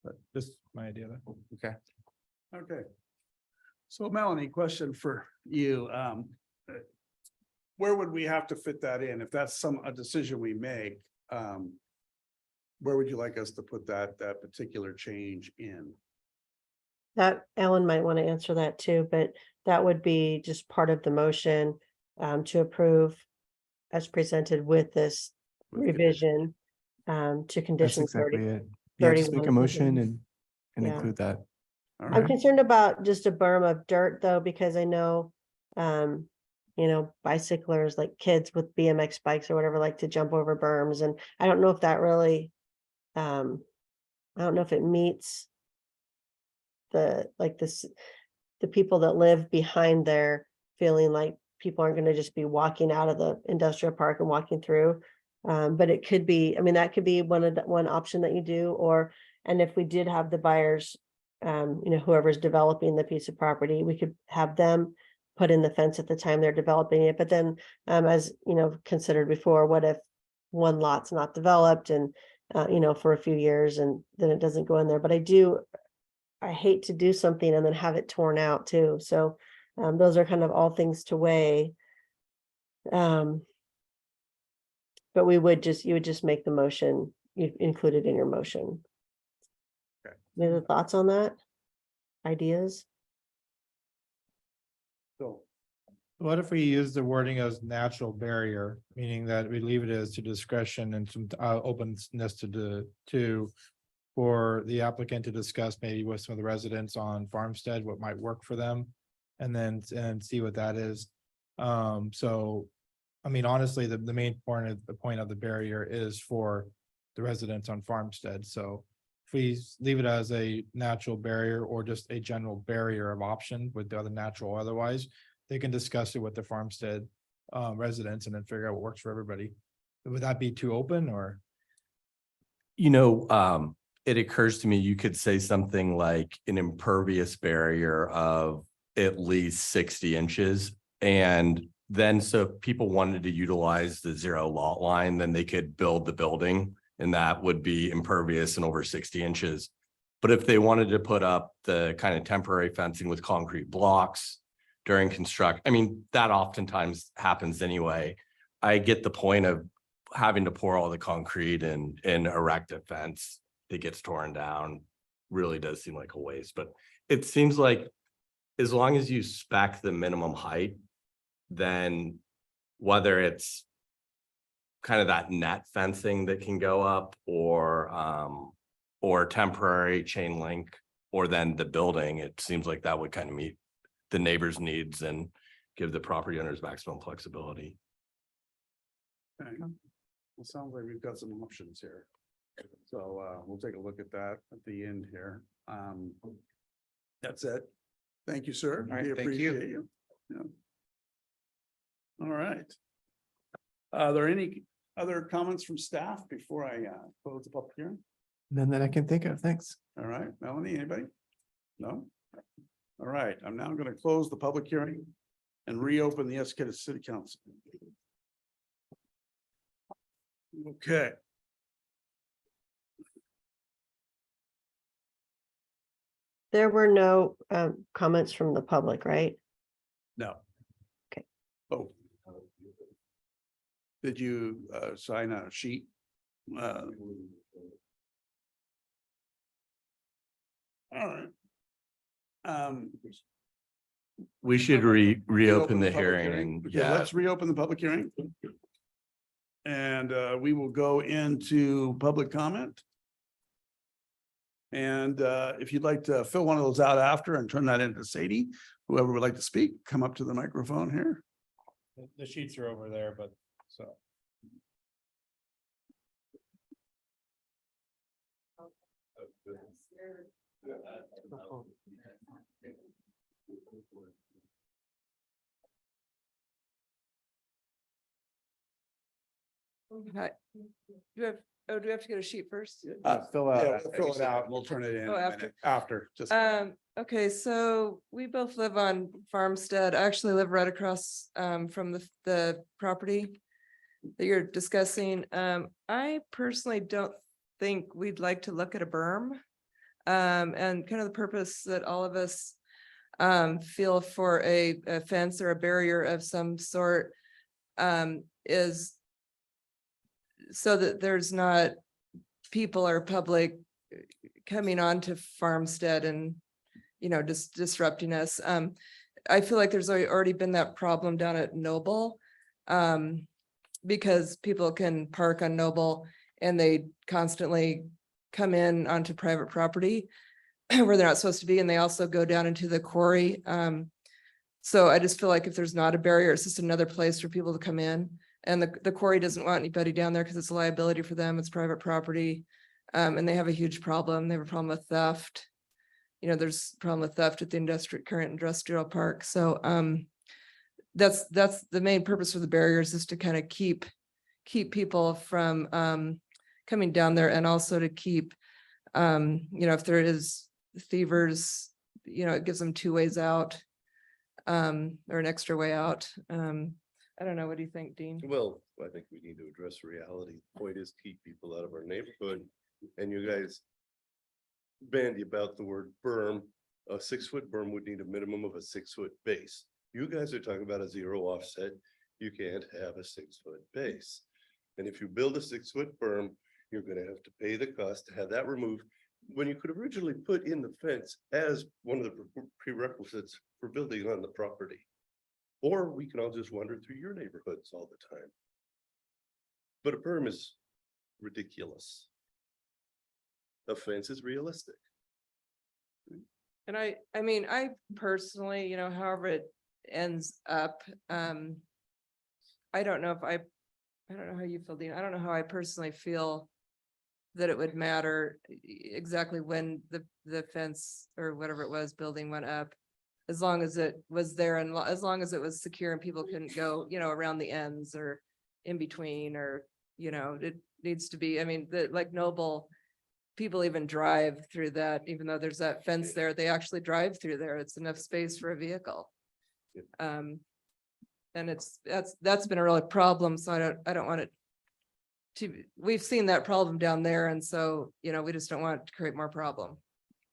but this is my idea though. Okay. Okay. So Melanie, question for you. Where would we have to fit that in? If that's a decision we make, where would you like us to put that particular change in? That Ellen might want to answer that too, but that would be just part of the motion to approve as presented with this With revision to That's condition exactly 30. it. Yeah, just make a 31. motion and Yeah. include that. All I'm right. concerned about just a berm of dirt though, because I know, bicyclers, like kids with BMX bikes or whatever, like to jump over berms. And I don't know if that really, I don't know if it meets the people that live behind there feeling like people aren't going to just be walking out of the industrial park and walking through. But it could be, I mean, that could be one option that you do, and if we did have the buyers, whoever's developing the piece of property, we could have them put in the fence at the time they're developing it. But then, as considered before, what if one lot's not developed and, for a few years and then it doesn't go in there? But I hate to do something and then have it torn out too. So those are kind of all things to weigh. But you would just make the motion, you include it in your motion. Okay. Any other thoughts on that? Ideas? So, What if we use the wording as natural barrier, meaning that we leave it as to discretion and some openness to for the applicant to discuss maybe with some of the residents on Farmstead, what might work for them, and see what that is. So, I mean, honestly, the main point of the barrier is for the residents on Farmstead. So if we leave it as a natural barrier or just a general barrier of option with the other natural, otherwise, they can discuss it with the Farmstead residents and then figure out what works for everybody. Would that be too open or? It occurs to me, you could say something like an impervious barrier of at least 60 inches. And then so if people wanted to utilize the 0 lot line, then they could build the building and that would be impervious and over 60 inches. But if they wanted to put up the kind of temporary fencing with concrete blocks during construction, I mean, that oftentimes happens anyway. I get the point of having to pour all the concrete and erect a fence that gets torn down. Really does seem like a waste, but it seems like as long as you spec the minimum height, then whether it's kind of that net fencing that can go up or temporary chain link, or then the building, it seems like that would kind of meet the neighbors' needs and give the property owners maximum flexibility. okay. Well, sounds like we've got some options here. So we'll take a look at that at the end here. That's it. Thank you, sir. All right, We thank you. appreciate you. Yeah. All right. Are there any other comments from staff before I close the public hearing? None that I can think of. Thanks. All right, Melanie, anybody? No? All right, I'm now going to close the public hearing and reopen the Estacada City Council. Okay. There were no comments from the public, right? No. Okay. Oh. Did you sign a sheet? All right. We should reopen the public hearing and Okay, yeah, let's reopen the public hearing. And we will go into public comment. And if you'd like to fill one of those out after and turn that into Sadie, whoever would like to speak, come up to the microphone here. The sheets are over there, but so. Hi. Do we have to get a sheet first? Fill it out. and We'll turn it in. Oh, a after? minute. After, just. Okay, so we both live on Farmstead. I actually live right across from the property that you're discussing. I personally don't think we'd like to look at a berm. And kind of the purpose that all of us feel for a fence or a barrier of some sort is so that there's not people or public coming onto Farmstead and just disrupting us. I feel like there's already been that problem down at Noble. Because people can park on Noble and they constantly come in onto private property where they're not supposed to be, and they also go down into the quarry. So I just feel like if there's not a barrier, it's just another place for people to come in. And the quarry doesn't want anybody down there because it's a liability for them. It's private property. And they have a huge problem. They have a problem with theft. There's a problem with theft at the current industrial park. So that's the main purpose of the barriers, is to kind of keep people from coming down there, and also to keep if there is thievers, it gives them two ways out, or an extra way out. I don't know. What do you think, Dean? Well, I think we need to address reality. The point is keep people out of our neighborhood, and you guys bandy about the word berm. A 6-foot berm would need a minimum of a 6-foot base. You guys are talking about a 0 offset. You can't have a 6-foot base. And if you build a 6-foot berm, you're gonna have to pay the cost to have that removed, when you could originally put in the fence as one of the prerequisites for building on the property. Or we can all just wander through your neighborhoods all the time. But a berm is ridiculous. A fence is realistic. And I mean, I personally, however it ends up, I don't know how you feel, Dean. I don't know how I personally feel that it would matter exactly when the fence or whatever it was building went up, as long as it was there and as long as it was secure and people couldn't go, around the ends or in between, or, it needs to be, I mean, like Noble, people even drive through that, even though there's that fence there, they actually drive through there. It's enough space for a vehicle. And that's been a real problem. So I don't want it to, we've seen that problem down there. And so, we just don't want to create more problem.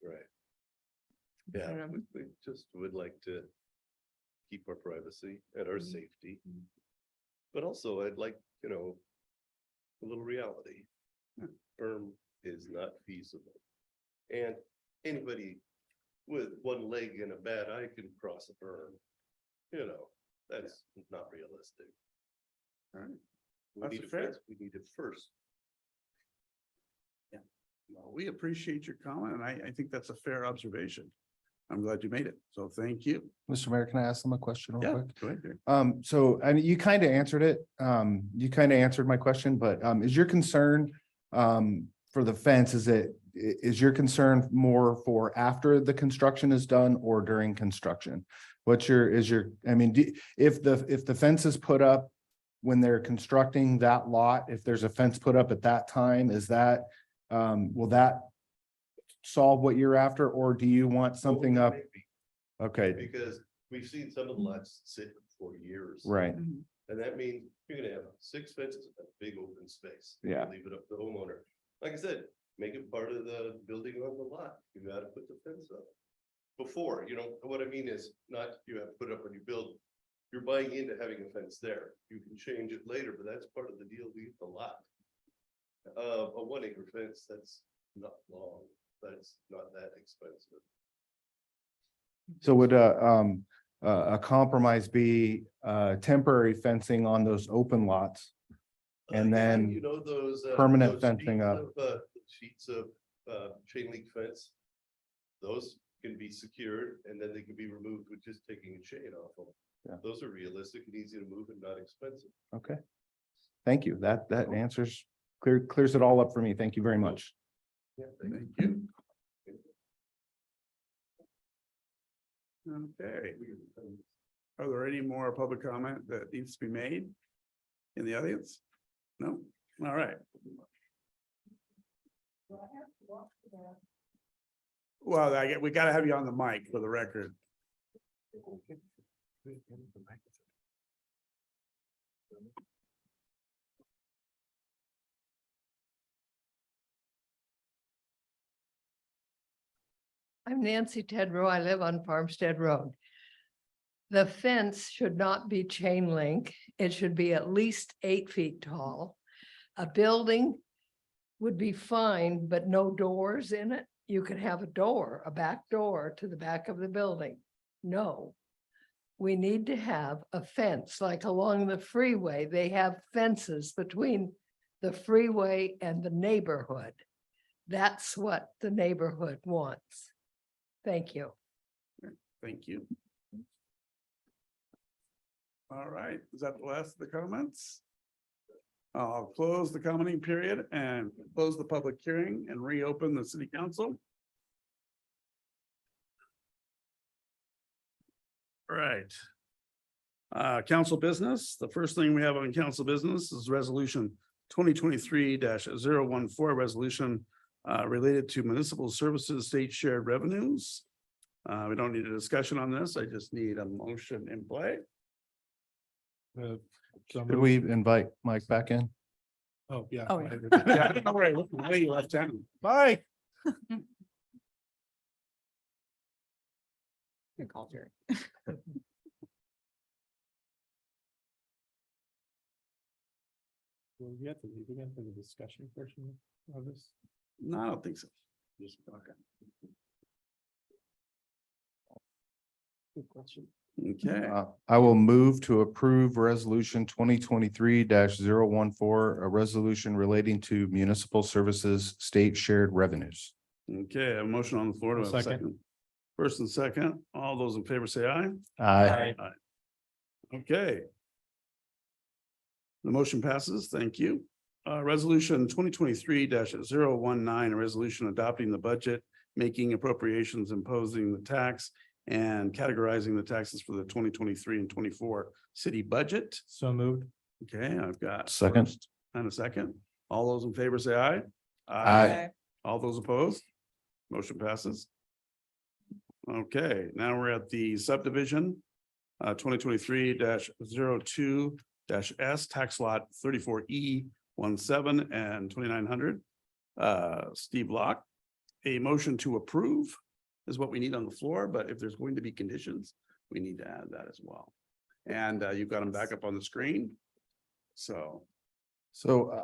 Right. Yeah, we just would like to keep our privacy and our safety. But also I'd like, a little reality. Berm is not feasible. And anybody with one leg and a bad eye can cross a berm. That's not realistic. All right. We That's need a fair. fence. We need it first. Well, we appreciate your comment, and I think that's a fair observation. I'm glad you made it. So thank you. Mr. Mayor, can I ask them a question real Yeah, quick? go ahead. Gary. So, I mean, you kind of answered it. You kind of answered my question, but is your concern for the fence, is your concern more for after the construction is done or during construction? If the fence is put up when they're constructing that lot, if there's a fence put up at that time, will that solve what you're after, or do you want something up? Maybe, Okay, because we've seen some of the lots sit for years. right. And that means you're gonna have 6 fences, a big open space. Yeah. Leave it up to the homeowner. Like I said, make it part of the building on the lot. You gotta put the fence up. Before, what I mean is not you have to put it up when you build. You're buying into having a fence there. You can change it later, but that's part of the deal to get the lot. A 1 acre fence, that's not long. That's not that expensive. So would a compromise be temporary fencing on those open lots? And Yeah, then those permanent those fencing sheets of chain link fence. Those can be secured and then they can be removed with just taking a chain off them. Yeah. Those are realistic and easy to move and not expensive. Okay. Thank you. That answers, clears it all up for me. Thank you very much. Yeah, Thank you. Okay. Are there any more public comment that needs to be made in the audience? No? All right. Well, we gotta have you on the mic for the record. I'm Nancy Tedrow. I live on Farmstead Road. The fence should not be chain link. It should be at least 8 feet tall. A building would be fine, but no doors in it. you could have a door, a back door to the back of the building. No. We need to have a fence, like along the freeway, they have fences between the freeway and the neighborhood. That's what the neighborhood wants. Thank you. Thank you. All right, is that the last of the comments? I'll close the commenting period and close the public hearing and reopen the city council. All right. Council business, the first thing we have on council business is resolution 2023-014, resolution related to municipal services state shared revenues. We don't need a discussion on this. I just need a motion in play. Could we invite Mike back in? Oh, yeah. Oh, yeah. Yeah, I don't know where I looked, where you left town. Bye. Good call, Jerry. Well, we have to for the discussion portion of this. No, I don't think so. Just, okay. Good question. Okay, I will move to approve resolution 2023-014, a resolution relating to municipal services state shared revenues. okay, I have a motion on the floor. Do I have a Second. second? First and second, all those in favor say aye. Aye. Okay. The motion passes. Thank you. Resolution 2023-019, a resolution adopting the budget, making appropriations, imposing the tax, and categorizing the taxes for the 2023 and 24 city budget. So moved. Okay, I've got. Second. first And a second. All those in favor say aye. Aye. All those opposed? Motion passes. Okay, now we're at the subdivision. 2023-02 S tax lot 34E 17 and 2900. Steve Locke. A motion to approve is what we need on the floor, but if there's going to be conditions, we need to add that as well. And you've got them back up on the screen. So.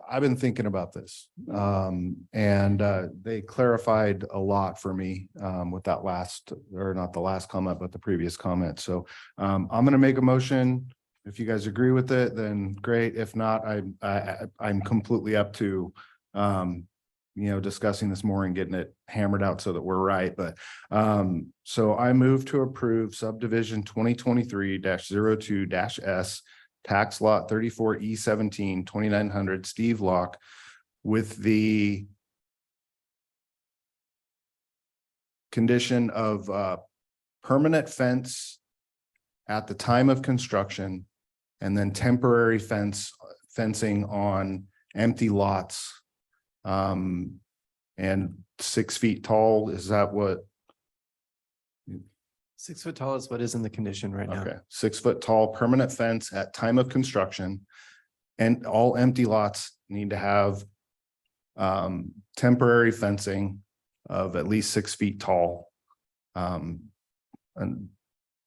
I've been thinking about this, and they clarified a lot for me with that last, or not the last comment, but the previous comment. So I'm going to make a motion. If you guys agree with it, then great. If not, I'm completely up to discussing this more and getting it hammered out so that we're right. But so I move to approve subdivision 2023-02 S tax lot 34E 17 2900 Steve Locke with the condition of permanent fence at the time of construction and then temporary fencing on empty lots. And 6 feet tall, is that what? 6 foot tall is what is in the condition right now. Okay, 6 foot tall, permanent fence at time of construction. And all empty lots need to have temporary fencing of at least 6 feet tall. And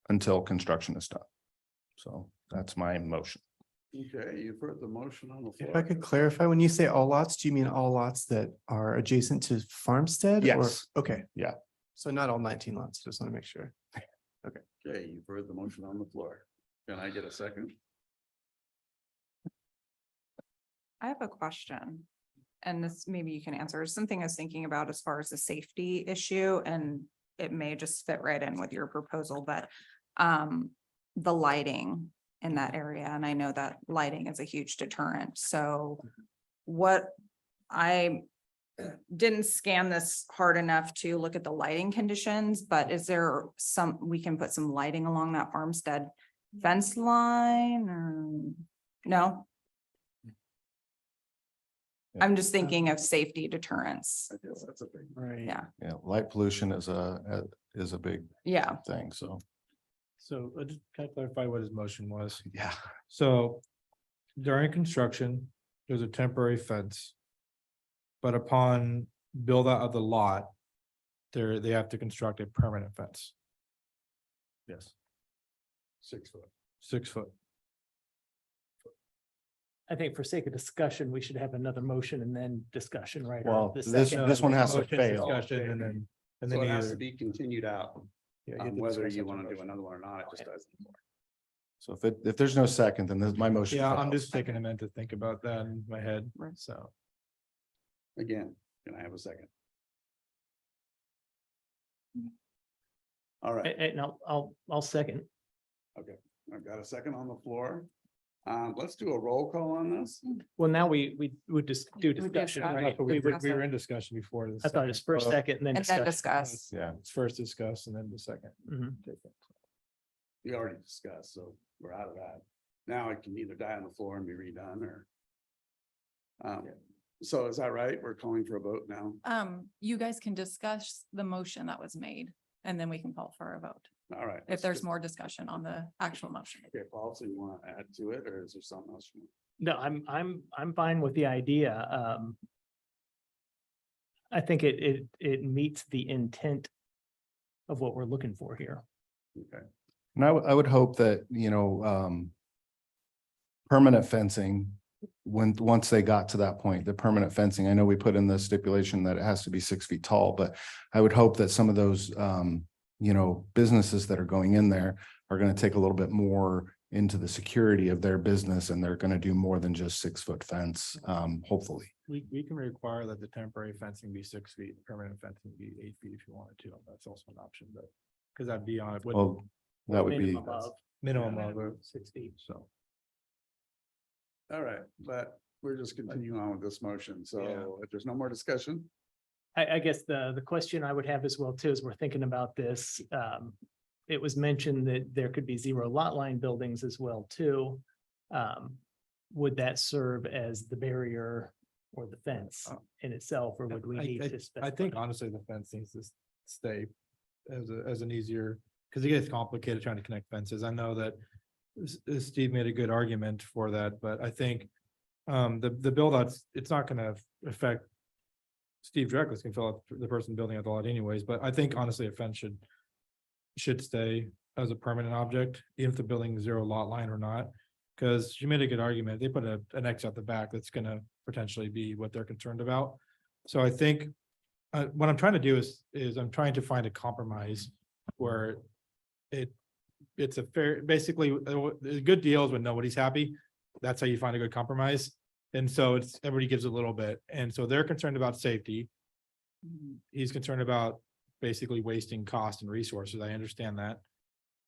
until construction is done. So that's my motion. Okay, you've heard the motion on the floor. If I could clarify, when you say all lots, do you mean all lots that are adjacent to Farmstead? or- Yes. Okay. Yeah. So not all 19 lots, just want to make sure. Okay, you've heard the motion on the floor. Can I get a second? I have a question. And this maybe you can answer. It's something I was thinking about as far as the safety issue, and it may just fit right in with your proposal, but the lighting in that area, and I know that lighting is a huge deterrent. So what I didn't scan this hard enough to look at the lighting conditions, but is there we can put some lighting along that Farmstead fence line or no? I'm just thinking of safety deterrence. I guess that's a big. Right. Yeah, Yeah, light pollution is a big yeah. thing, so. So just kind of clarify what his motion was. Yeah. So during construction, there's a temporary fence. But upon build out of the lot, they have to construct a permanent fence. Yes. 6 foot. 6 foot. I think for sake of discussion, we should have another motion and then discussion, right? Or Well, the this second. one has to Motion, fail. Discussion and then, So it has to either. be continued out. Yeah, you have to Whether discuss you it want to do motion. another one or not, it just doesn't. So if there's no second, then my motion. Yeah, I'm fails. just taking a minute to think about that in my head, so. Again, can I have a second? All right, And I'll second. okay, I've got a second on the floor. Let's do a roll call on this. Well, now we would just do do discussion, discussion. right? We We would- were in discussion before. I thought it was first, second, and then And then discussion. discuss. Yeah. It's first discuss and then the second. Mhm. We already discussed, so we're out of that. Now it can either die on the floor and be redone or. So is that right? We're calling for a vote now. You guys can discuss the motion that was made and then we can call for a vote. All right. If there's more discussion on the actual motion. Okay, Paul, so you want to add to it or is there something else? No, I'm fine with the idea. I think it meets the intent of what we're looking for here. Okay. And I would hope that, permanent fencing, once they got to that point, the permanent fencing, I know we put in the stipulation that it has to be 6 feet tall, but I would hope that some of those, businesses that are going in there are going to take a little bit more into the security of their business and they're going to do more than just 6-foot fence, hopefully. We can require that the temporary fencing be 6 feet, permanent fencing be 8 feet if you wanted to. That's also an option, but. Cause that'd be on it. Well, that would be, Minimum of- Minimum of 6 feet. so. All right, but we're just continuing on with this motion. Yeah. So if there's no more discussion. I guess the question I would have as well too, is we're thinking about this. It was mentioned that there could be 0 lot line buildings as well too. Would that serve as the barrier or the fence in itself, or would we need to? I specify? think honestly, the fence needs to stay as an easier, because it gets complicated trying to connect fences. I know that Steve made a good argument for that, but I think the build outs, it's not gonna affect Steve directly. It's gonna fill out the person building out the lot anyways, but I think honestly, a fence should stay as a permanent object, even if the building is 0 lot line or not. Because she made a good argument. They put an X out the back that's gonna potentially be what they're concerned about. So I think what I'm trying to do is I'm trying to find a compromise where it's a fair, basically, a good deal is when nobody's happy. That's how you find a good compromise. And so everybody gives a little bit. And so they're concerned about safety. He's concerned about basically wasting cost and resources. I understand that.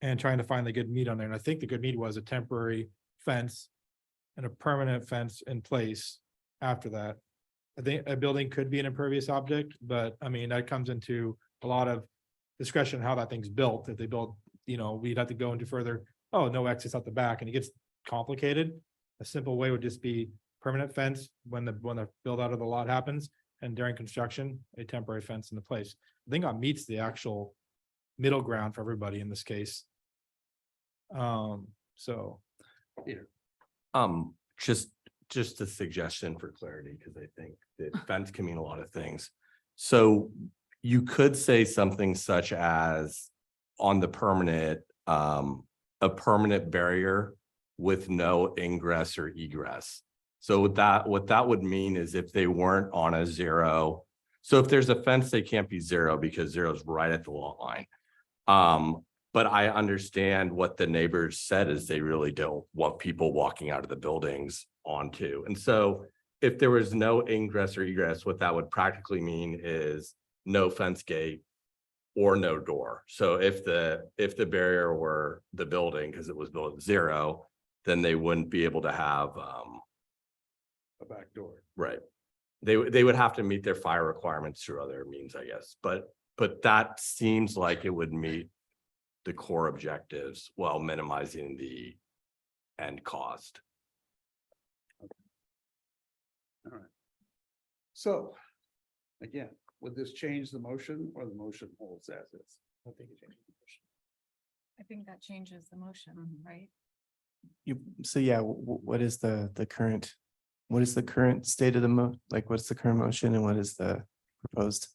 And trying to find the good meat on there. And I think the good meat was a temporary fence and a permanent fence in place after that. I think a building could be an impervious object, but I mean, that comes into a lot of discretion how that thing's built. If they build, we'd have to go into further, no exits out the back, and it gets complicated. A simple way would just be permanent fence when the build out of the lot happens, and during construction, a temporary fence in the place. I think that meets the actual middle ground for everybody in this case. So. Peter. Just a suggestion for clarity, because I think that fence can mean a lot of things. So you could say something such as on the permanent, a permanent barrier with no ingress or egress. So what that would mean is if they weren't on a 0, so if there's a fence, they can't be 0 because 0 is right at the lot line. But I understand what the neighbors said is they really don't want people walking out of the buildings onto. And so if there was no ingress or egress, what that would practically mean is no fence gate or no door. So if the barrier were the building, because it was built at 0, then they wouldn't be able to have A back door. right. They would have to meet their fire requirements through other means, I guess, but that seems like it would meet the core objectives while minimizing the end cost. All right. So, again, would this change the motion or the motion holds as is? I think it changes the motion. I think that changes the motion, right? So yeah, what is the current, what is the current state of the what's the current motion and what is the proposed?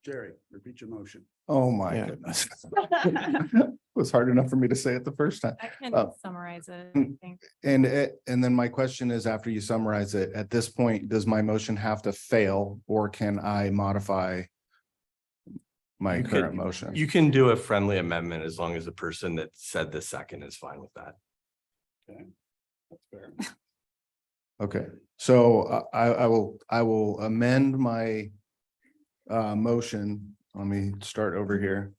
Jerry, repeat your motion. Oh, my Yeah. goodness. It was hard enough for me to say it the first time. I can Uh, summarize it. I think. And then my question is, after you summarize it, at this point, does my motion have to fail or can I modify my You current could- motion? You can do a friendly amendment as long as the person that said the second is fine with that. That's fair. Okay, so I will amend my motion. Let me start over here.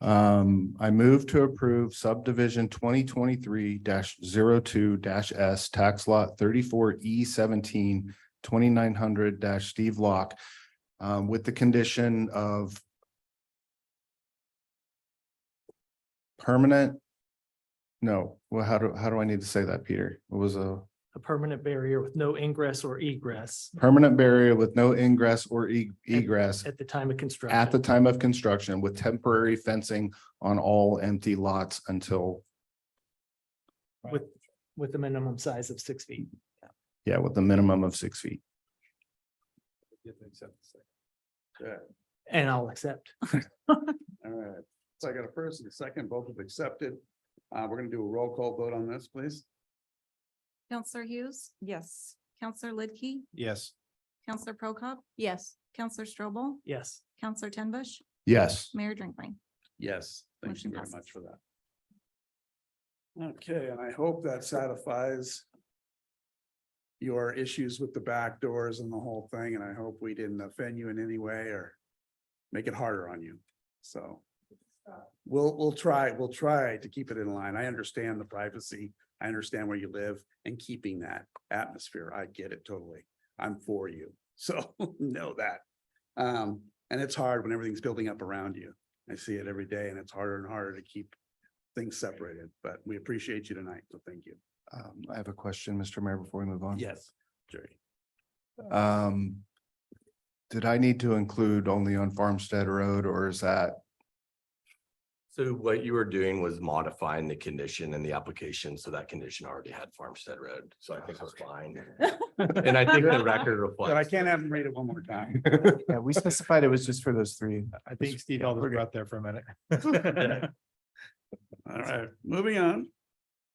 I move to approve subdivision 2023-02 S tax lot 34E17 2900 Steve Locke with the condition of permanent. No, well, how do I need to say that, Peter? It was a permanent barrier with no ingress or egress permanent barrier with no ingress or egress at the time of construction. at the time of construction with temporary fencing on all empty lots until, With the minimum size of 6 feet. yeah, with a minimum of 6 feet. Okay, And I'll accept. all right. So I got a first and a second, both have accepted. We're gonna do a roll call vote on this, please. Counselor Hughes, Yes. Counselor Lidkey, Yes. Counselor Prokop, Yes. Counselor Strobel, Yes. Counselor Tenbush, Yes. Mayor Drinkling. Yes, thank you Motion very passes. much for that. Okay, and I hope that satisfies your issues with the back doors and the whole thing, and I hope we didn't offend you in any way or make it harder on you. So we'll try to keep it in line. I understand the privacy. I understand where you live and keeping that atmosphere. I get it totally. I'm for you. So know that. And it's hard when everything's building up around you. I see it every day and it's harder and harder to keep things separated, but we appreciate you tonight. So thank you. I have a question, Mr. Mayor, before we move on. Yes, Jerry. Did I need to include only on Farmstead Road or is that? So what you were doing was modifying the condition in the application, so that condition already had Farmstead Road, so I think it was fine. And I think the record But I reflects. can't have them read it one more time. Yeah, we specified it was just for those three. I think Steve almost brought there for a minute. All right, moving on.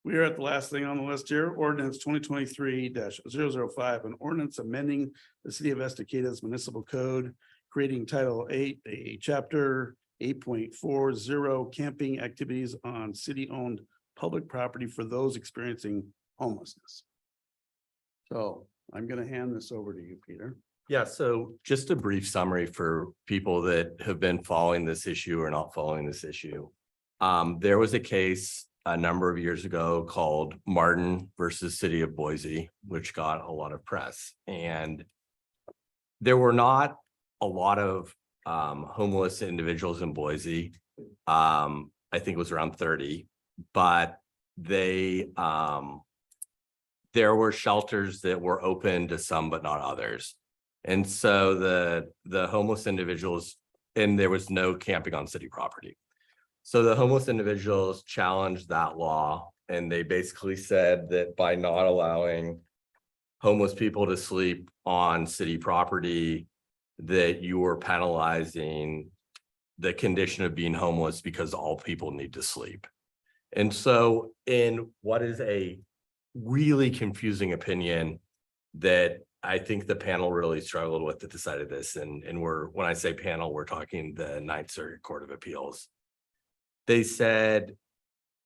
We are at the last thing on the list here, ordinance 2023-005, an ordinance amending the city of Estacada's municipal code, creating title 8, a chapter 8.40 camping activities on city-owned public property for those experiencing homelessness. So I'm gonna hand this over to you, Peter. Yeah, so just a brief summary for people that have been following this issue or not following this issue. There was a case a number of years ago called Martin versus City of Boise, which got a lot of press. And there were not a lot of homeless individuals in Boise. I think it was around 30, but there were shelters that were open to some, but not others. And so the homeless individuals, and there was no camping on city property. So the homeless individuals challenged that law, and they basically said that by not allowing homeless people to sleep on city property, that you were penalizing the condition of being homeless because all people need to sleep. And so in what is a really confusing opinion that I think the panel really struggled with that decided this, and when I say panel, we're talking the Ninth Circuit Court of Appeals. They said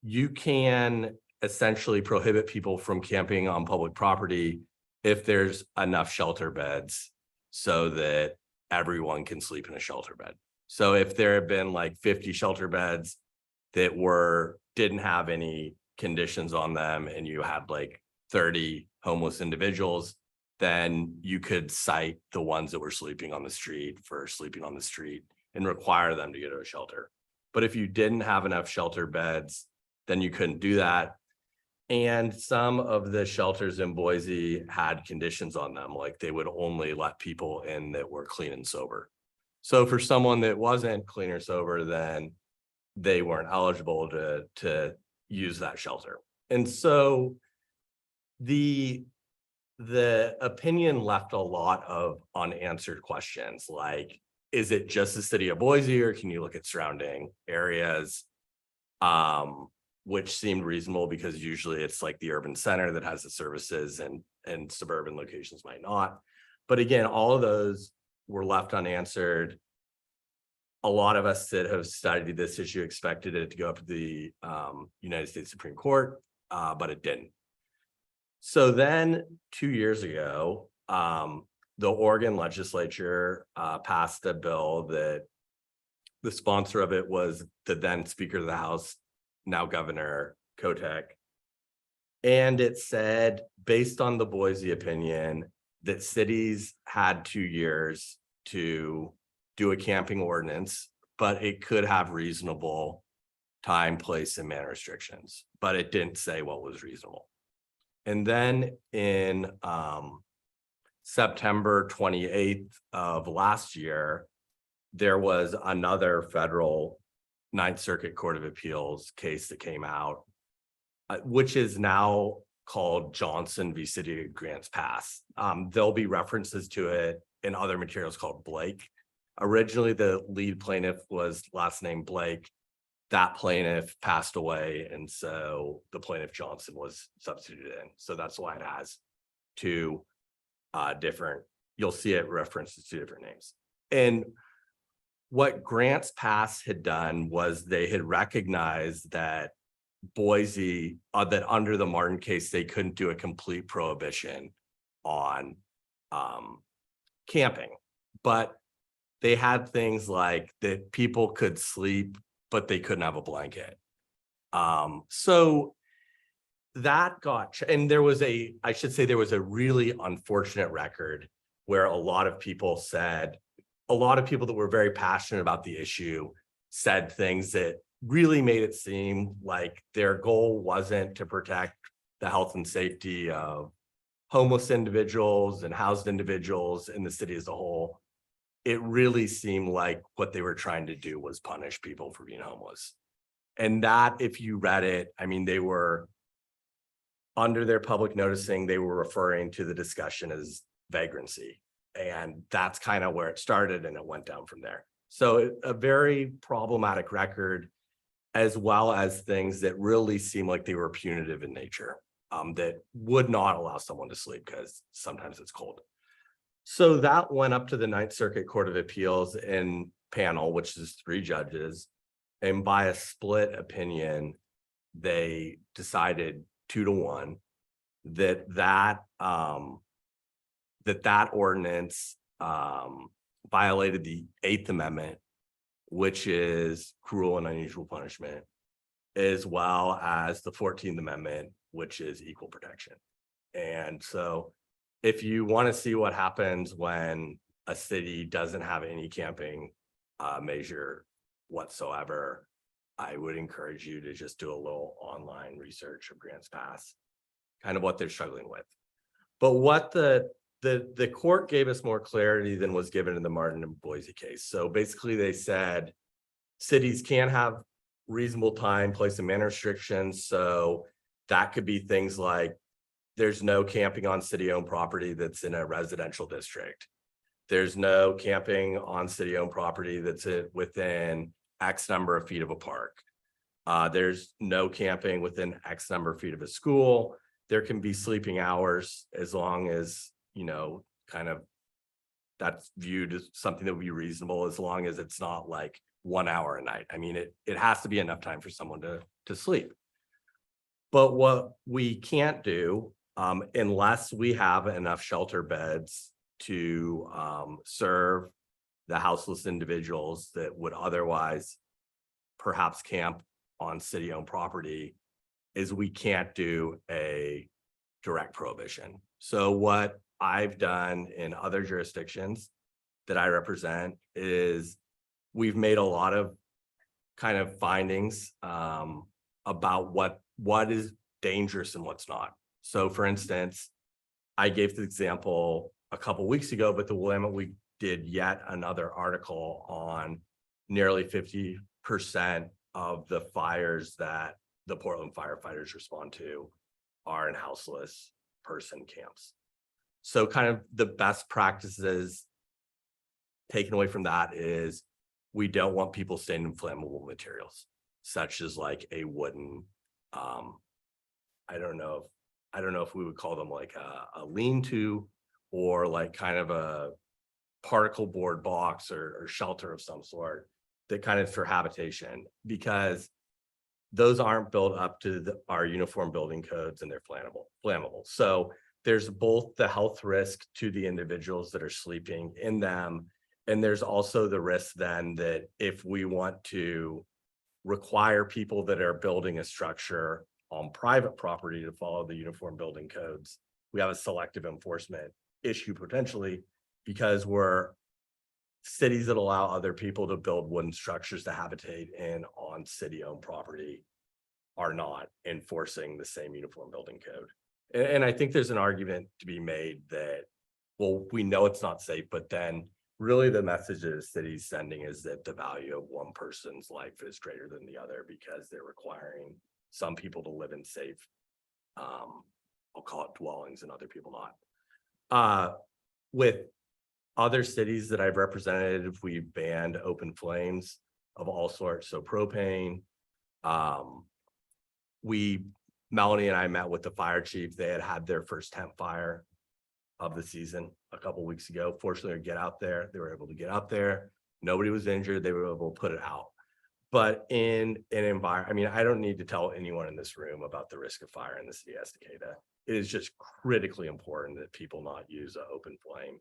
you can essentially prohibit people from camping on public property if there's enough shelter beds so that everyone can sleep in a shelter bed. So if there had been like 50 shelter beds that didn't have any conditions on them and you had like 30 homeless individuals, then you could cite the ones that were sleeping on the street for sleeping on the street and require them to go to a shelter. But if you didn't have enough shelter beds, then you couldn't do that. And some of the shelters in Boise had conditions on them, like they would only let people in that were clean and sober. So for someone that wasn't clean or sober, then they weren't eligible to use that shelter. And so the opinion left a lot of unanswered questions, like, is it just the city of Boise, or can you look at surrounding areas? Which seemed reasonable because usually it's like the urban center that has the services and suburban locations might not. But again, all of those were left unanswered. A lot of us that have studied this issue expected it to go up to the United States Supreme Court, but it didn't. So then 2 years ago, the Oregon legislature passed a bill that the sponsor of it was the then Speaker of the House, now Governor Kotek. And it said, based on the Boise opinion, that cities had 2 years to do a camping ordinance, but it could have reasonable time, place, and manner restrictions, but it didn't say what was reasonable. And then in September 28th of last year, there was another federal Ninth Circuit Court of Appeals case that came out, which is now called Johnson v. City of Grants Pass. There'll be references to it in other materials called Blake. Originally, the lead plaintiff was last name Blake. That plaintiff passed away, and so the plaintiff Johnson was substituted in. So that's why it has two different, you'll see it references two different names. And what Grants Pass had done was they had recognized that Boise, that under the Martin case, they couldn't do a complete prohibition on camping, but they had things like that people could sleep, but they couldn't have a blanket. So that got, and there was I should say there was a really unfortunate record where a lot of people that were very passionate about the issue said things that really made it seem like their goal wasn't to protect the health and safety of homeless individuals and housed individuals in the city as a whole. It really seemed like what they were trying to do was punish people for being homeless. And that, if you read it, I mean, they were under their public noticing, they were referring to the discussion as vagrancy. And that's kind of where it started, and it went down from there. So a very problematic record, as well as things that really seem like they were punitive in nature, that would not allow someone to sleep because sometimes it's cold. So that went up to the Ninth Circuit Court of Appeals in panel, which is 3 judges. And by a split opinion, they decided 2-1 that ordinance violated the 8th Amendment, which is cruel and unusual punishment, as well as the 14th Amendment, which is equal protection. And so if you want to see what happens when a city doesn't have any camping measure whatsoever, I would encourage you to just do a little online research of Grants Pass, kind of what they're struggling with. But what the court gave us more clarity than was given in the Martin and Boise case. So basically they said cities can have reasonable time, place, and manner restrictions. So that could be things like there's no camping on city-owned property that's in a residential district. There's no camping on city-owned property that's within X number of feet of a park. There's no camping within X number of feet of a school. There can be sleeping hours as long as, kind of that's viewed as something that would be reasonable, as long as it's not like 1 hour a night. I mean, it has to be enough time for someone to sleep. But what we can't do, unless we have enough shelter beds to serve the houseless individuals that would otherwise perhaps camp on city-owned property, is we can't do a direct prohibition. So what I've done in other jurisdictions that I represent is we've made a lot of kind of findings about what is dangerous and what's not. So for instance, I gave the example a couple weeks ago, but the Willamette, we did yet another article on nearly 50% of the fires that the Portland firefighters respond to are in houseless person camps. So kind of the best practices taken away from that is we don't want people staying in flammable materials, such as like a wooden, I don't know if we would call them like a lean-to or like kind of a particle board box or shelter of some sort that kind of for habitation, because those aren't built up to our uniform building codes and they're flammable. So there's both the health risk to the individuals that are sleeping in them. And there's also the risk then that if we want to require people that are building a structure on private property to follow the uniform building codes, we have a selective enforcement issue potentially, because we're cities that allow other people to build wooden structures to habitate in on city-owned property are not enforcing the same uniform building code. And I think there's an argument to be made that, well, we know it's not safe, but then really the message that the city's sending is that the value of one person's life is greater than the other because they're requiring some people to live in safe, I'll call it dwellings, and other people not. With other cities that I've represented, we banned open flames of all sorts. So propane, Melanie and I met with the fire chief. They had their first tent fire of the season a couple weeks ago. Fortunately, they were able to get out there. Nobody was injured. They were able to put it out. But in an environment, I mean, I don't need to tell anyone in this room about the risk of fire in the city of Estacada. It is just critically important that people not use an open flame.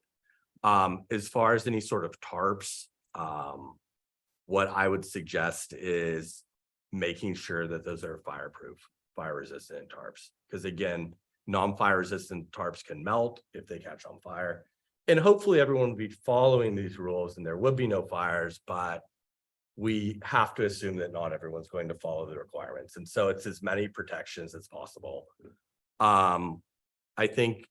As far as any sort of tarps, what I would suggest is making sure that those are fireproof, fire resistant tarps. Because again, non-fire resistant tarps can melt if they catch on fire. And hopefully everyone will be following these rules and there would be no fires, but we have to assume that not everyone's going to follow the requirements. And so it's as many protections as possible. I think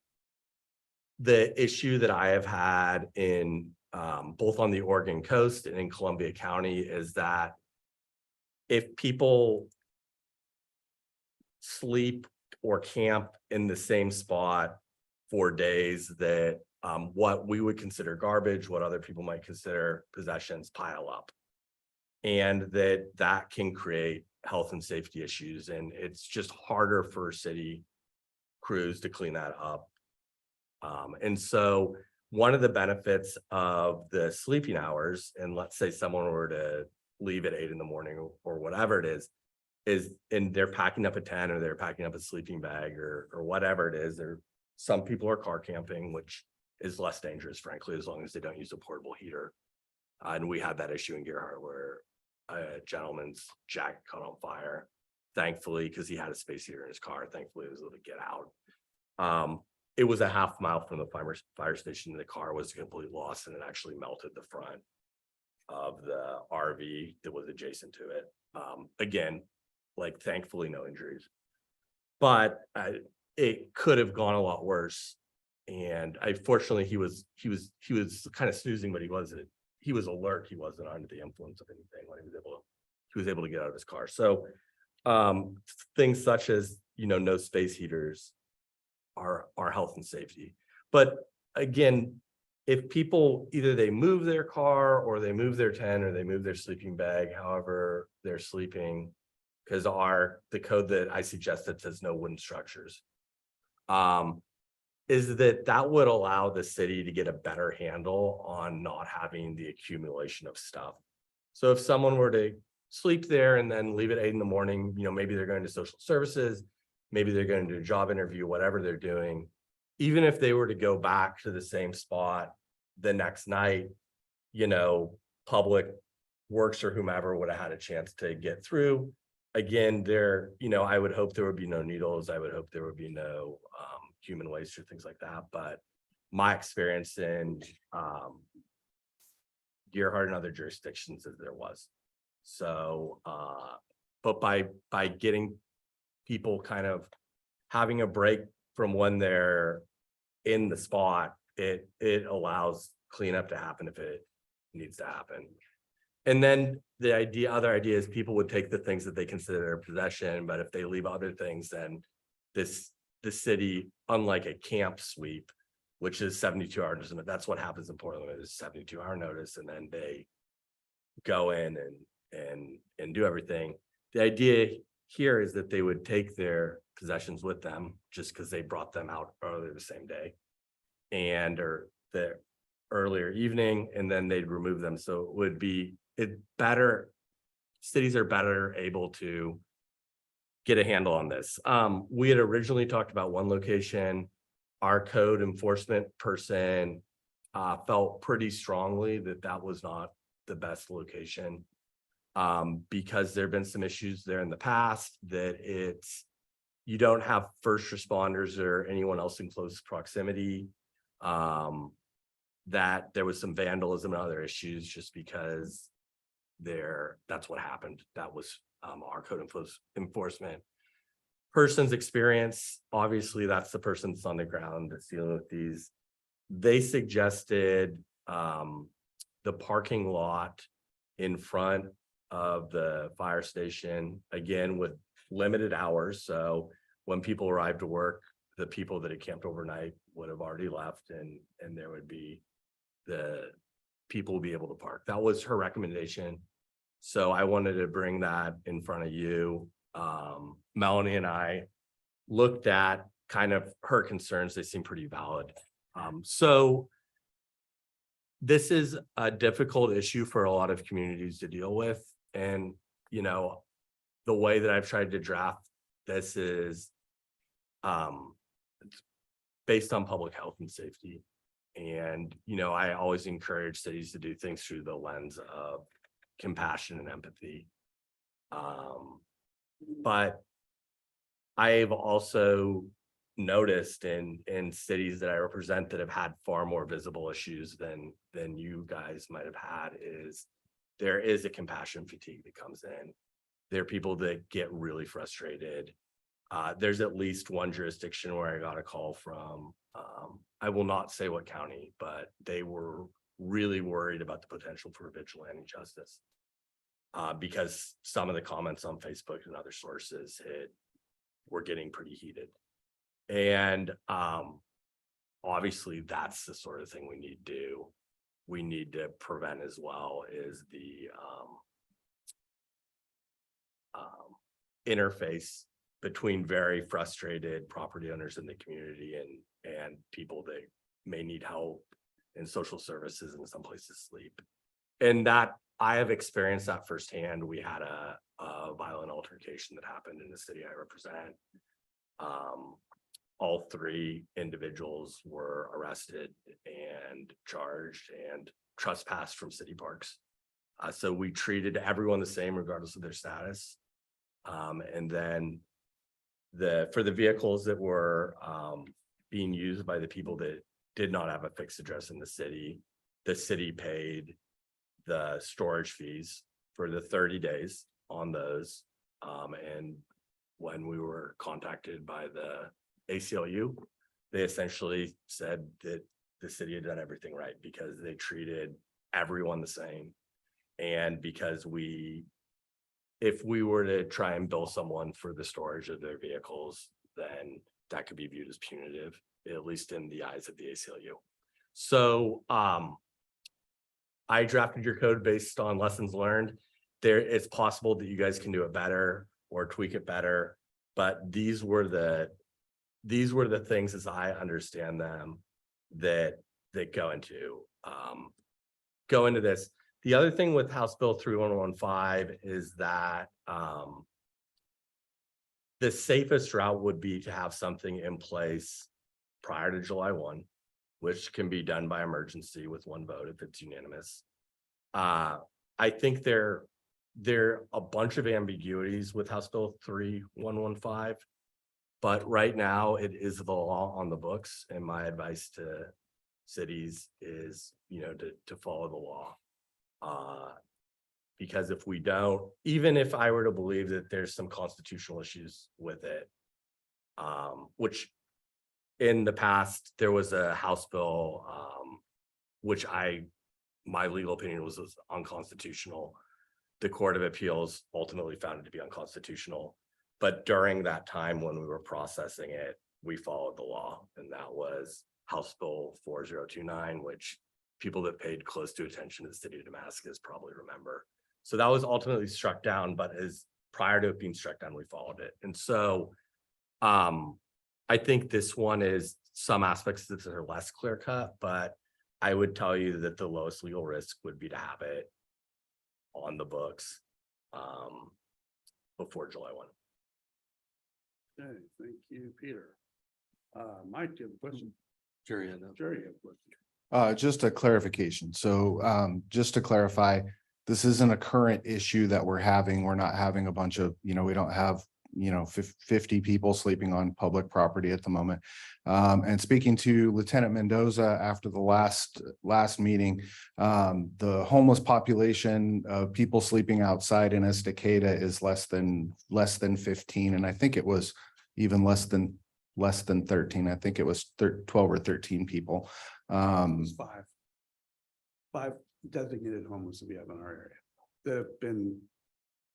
the issue that I have had in both on the Oregon coast and in Columbia County is that if people sleep or camp in the same spot for days, that what we would consider garbage, what other people might consider possessions, pile up. And that can create health and safety issues. And it's just harder for city crews to clean that up. And so one of the benefits of the sleeping hours, and let's say someone were to leave at 8 in the morning or whatever it is and they're packing up a tent or they're packing up a sleeping bag or whatever it is, some people are car camping, which is less dangerous, frankly, as long as they don't use a portable heater. And we had that issue in Gerhardt where a gentleman's jacket caught on fire, thankfully, because he had a space heater in his car. Thankfully, he was able to get out. It was a half mile from the fire station. The car was completely lost and it actually melted the front of the RV that was adjacent to it. Again, like thankfully no injuries, but it could have gone a lot worse. And fortunately he was kind of snoozing, but he was alert. He wasn't under the influence of anything when he was able to get out of his car. So things such as, no space heaters are health and safety. But again, if people either they move their car or they move their tent or they move their sleeping bag, however they're sleeping, because the code that I suggested says no wooden structures, is that would allow the city to get a better handle on not having the accumulation of stuff. So if someone were to sleep there and then leave at 8 in the morning, maybe they're going to social services, maybe they're going to do a job interview, whatever they're doing, even if they were to go back to the same spot the next night, public works or whomever would have had a chance to get through. Again, I would hope there would be no needles. I would hope there would be no human waste or things like that. But my experience in Gerhardt and other jurisdictions is there was. So, but by getting people kind of having a break from when they're in the spot, it allows cleanup to happen if it needs to happen. And then the other idea is people would take the things that they consider their possession, but if they leave other things, then the city, unlike a camp sweep, which is 72 hours. And that's what happens in Portland, is 72-hour notice, and then they go in and do everything. The idea here is that they would take their possessions with them just because they brought them out earlier the same day or the earlier evening, and then they'd remove them. So it would be better. Cities are better able to get a handle on this. We had originally talked about one location. Our code enforcement person felt pretty strongly that that was not the best location, because there've been some issues there in the past that you don't have first responders or anyone else in close proximity, that there was some vandalism and other issues just because that's what happened. That was our code enforcement person's experience. Obviously, that's the person that's on the ground that's dealing with these. They suggested the parking lot in front of the fire station, again, with limited hours. So when people arrived to work, the people that had camped overnight would have already left, and there would be the people would be able to park. That was her recommendation. So I wanted to bring that in front of you. Melanie and I looked at kind of her concerns. They seem pretty valid. So this is a difficult issue for a lot of communities to deal with. And, you know, the way that I've tried to draft this is it's based on public health and safety. And, you know, I always encourage cities to do things through the lens of compassion and empathy. But I've also noticed in cities that I represent that have had far more visible issues than you guys might have had, is there is a compassion fatigue that comes in. There are people that get really frustrated. There's at least one jurisdiction where I got a call from, I will not say what county, but they were really worried about the potential for vigilante justice. Because some of the comments on Facebook and other sources were getting pretty heated. And obviously that's the sort of thing we need to do. We need to prevent as well, is the interface between very frustrated property owners in the community and people that may need help in social services and some places sleep. And that I have experienced that firsthand. We had a violent altercation that happened in the city I represent. All three individuals were arrested and charged and trespassed from city parks. So we treated everyone the same regardless of their status. And then for the vehicles that were being used by the people that did not have a fixed address in the city paid the storage fees for the 30 days on those. And when we were contacted by the ACLU, they essentially said that the city had done everything right because they treated everyone the same. And because if we were to try and bill someone for the storage of their vehicles, then that could be viewed as punitive, at least in the eyes of the ACLU. So I drafted your code based on lessons learned. It's possible that you guys can do it better or tweak it better, but these were the things as I understand them that go into this. The other thing with House Bill 3115 is that the safest route would be to have something in place prior to July 1, which can be done by emergency with one vote if it's unanimous. I think there are a bunch of ambiguities with House Bill 3115, but right now it is the law on the books. And my advice to cities is, to follow the law. Because if we don't, even if I were to believe that there's some constitutional issues with it, which in the past, there was a House bill, which my legal opinion was unconstitutional. The Court of Appeals ultimately found it to be unconstitutional. But during that time when we were processing it, we followed the law, and that was House Bill 4029, which people that paid close to attention to the city of Damascus probably remember. So that was ultimately struck down, but as prior to it being struck down, we followed it. And so I think this one is some aspects that are less clear cut, but I would tell you that the lowest legal risk would be to have it on the books before July 1. Okay, thank you, Peter. Mike, do you have a question? Jerry, I know. Jerry, you have a question? Just a clarification. So just to clarify, this isn't a current issue that we're having. We're not having a bunch of, we don't have, 50 people sleeping on public property at the moment. And speaking to Lieutenant Mendoza after the last meeting, the homeless population of people sleeping outside in Estacada is less than 15. And I think it was even less than 13. I think it was 12 or 13 people. It's five designated homeless that we have in our area that have been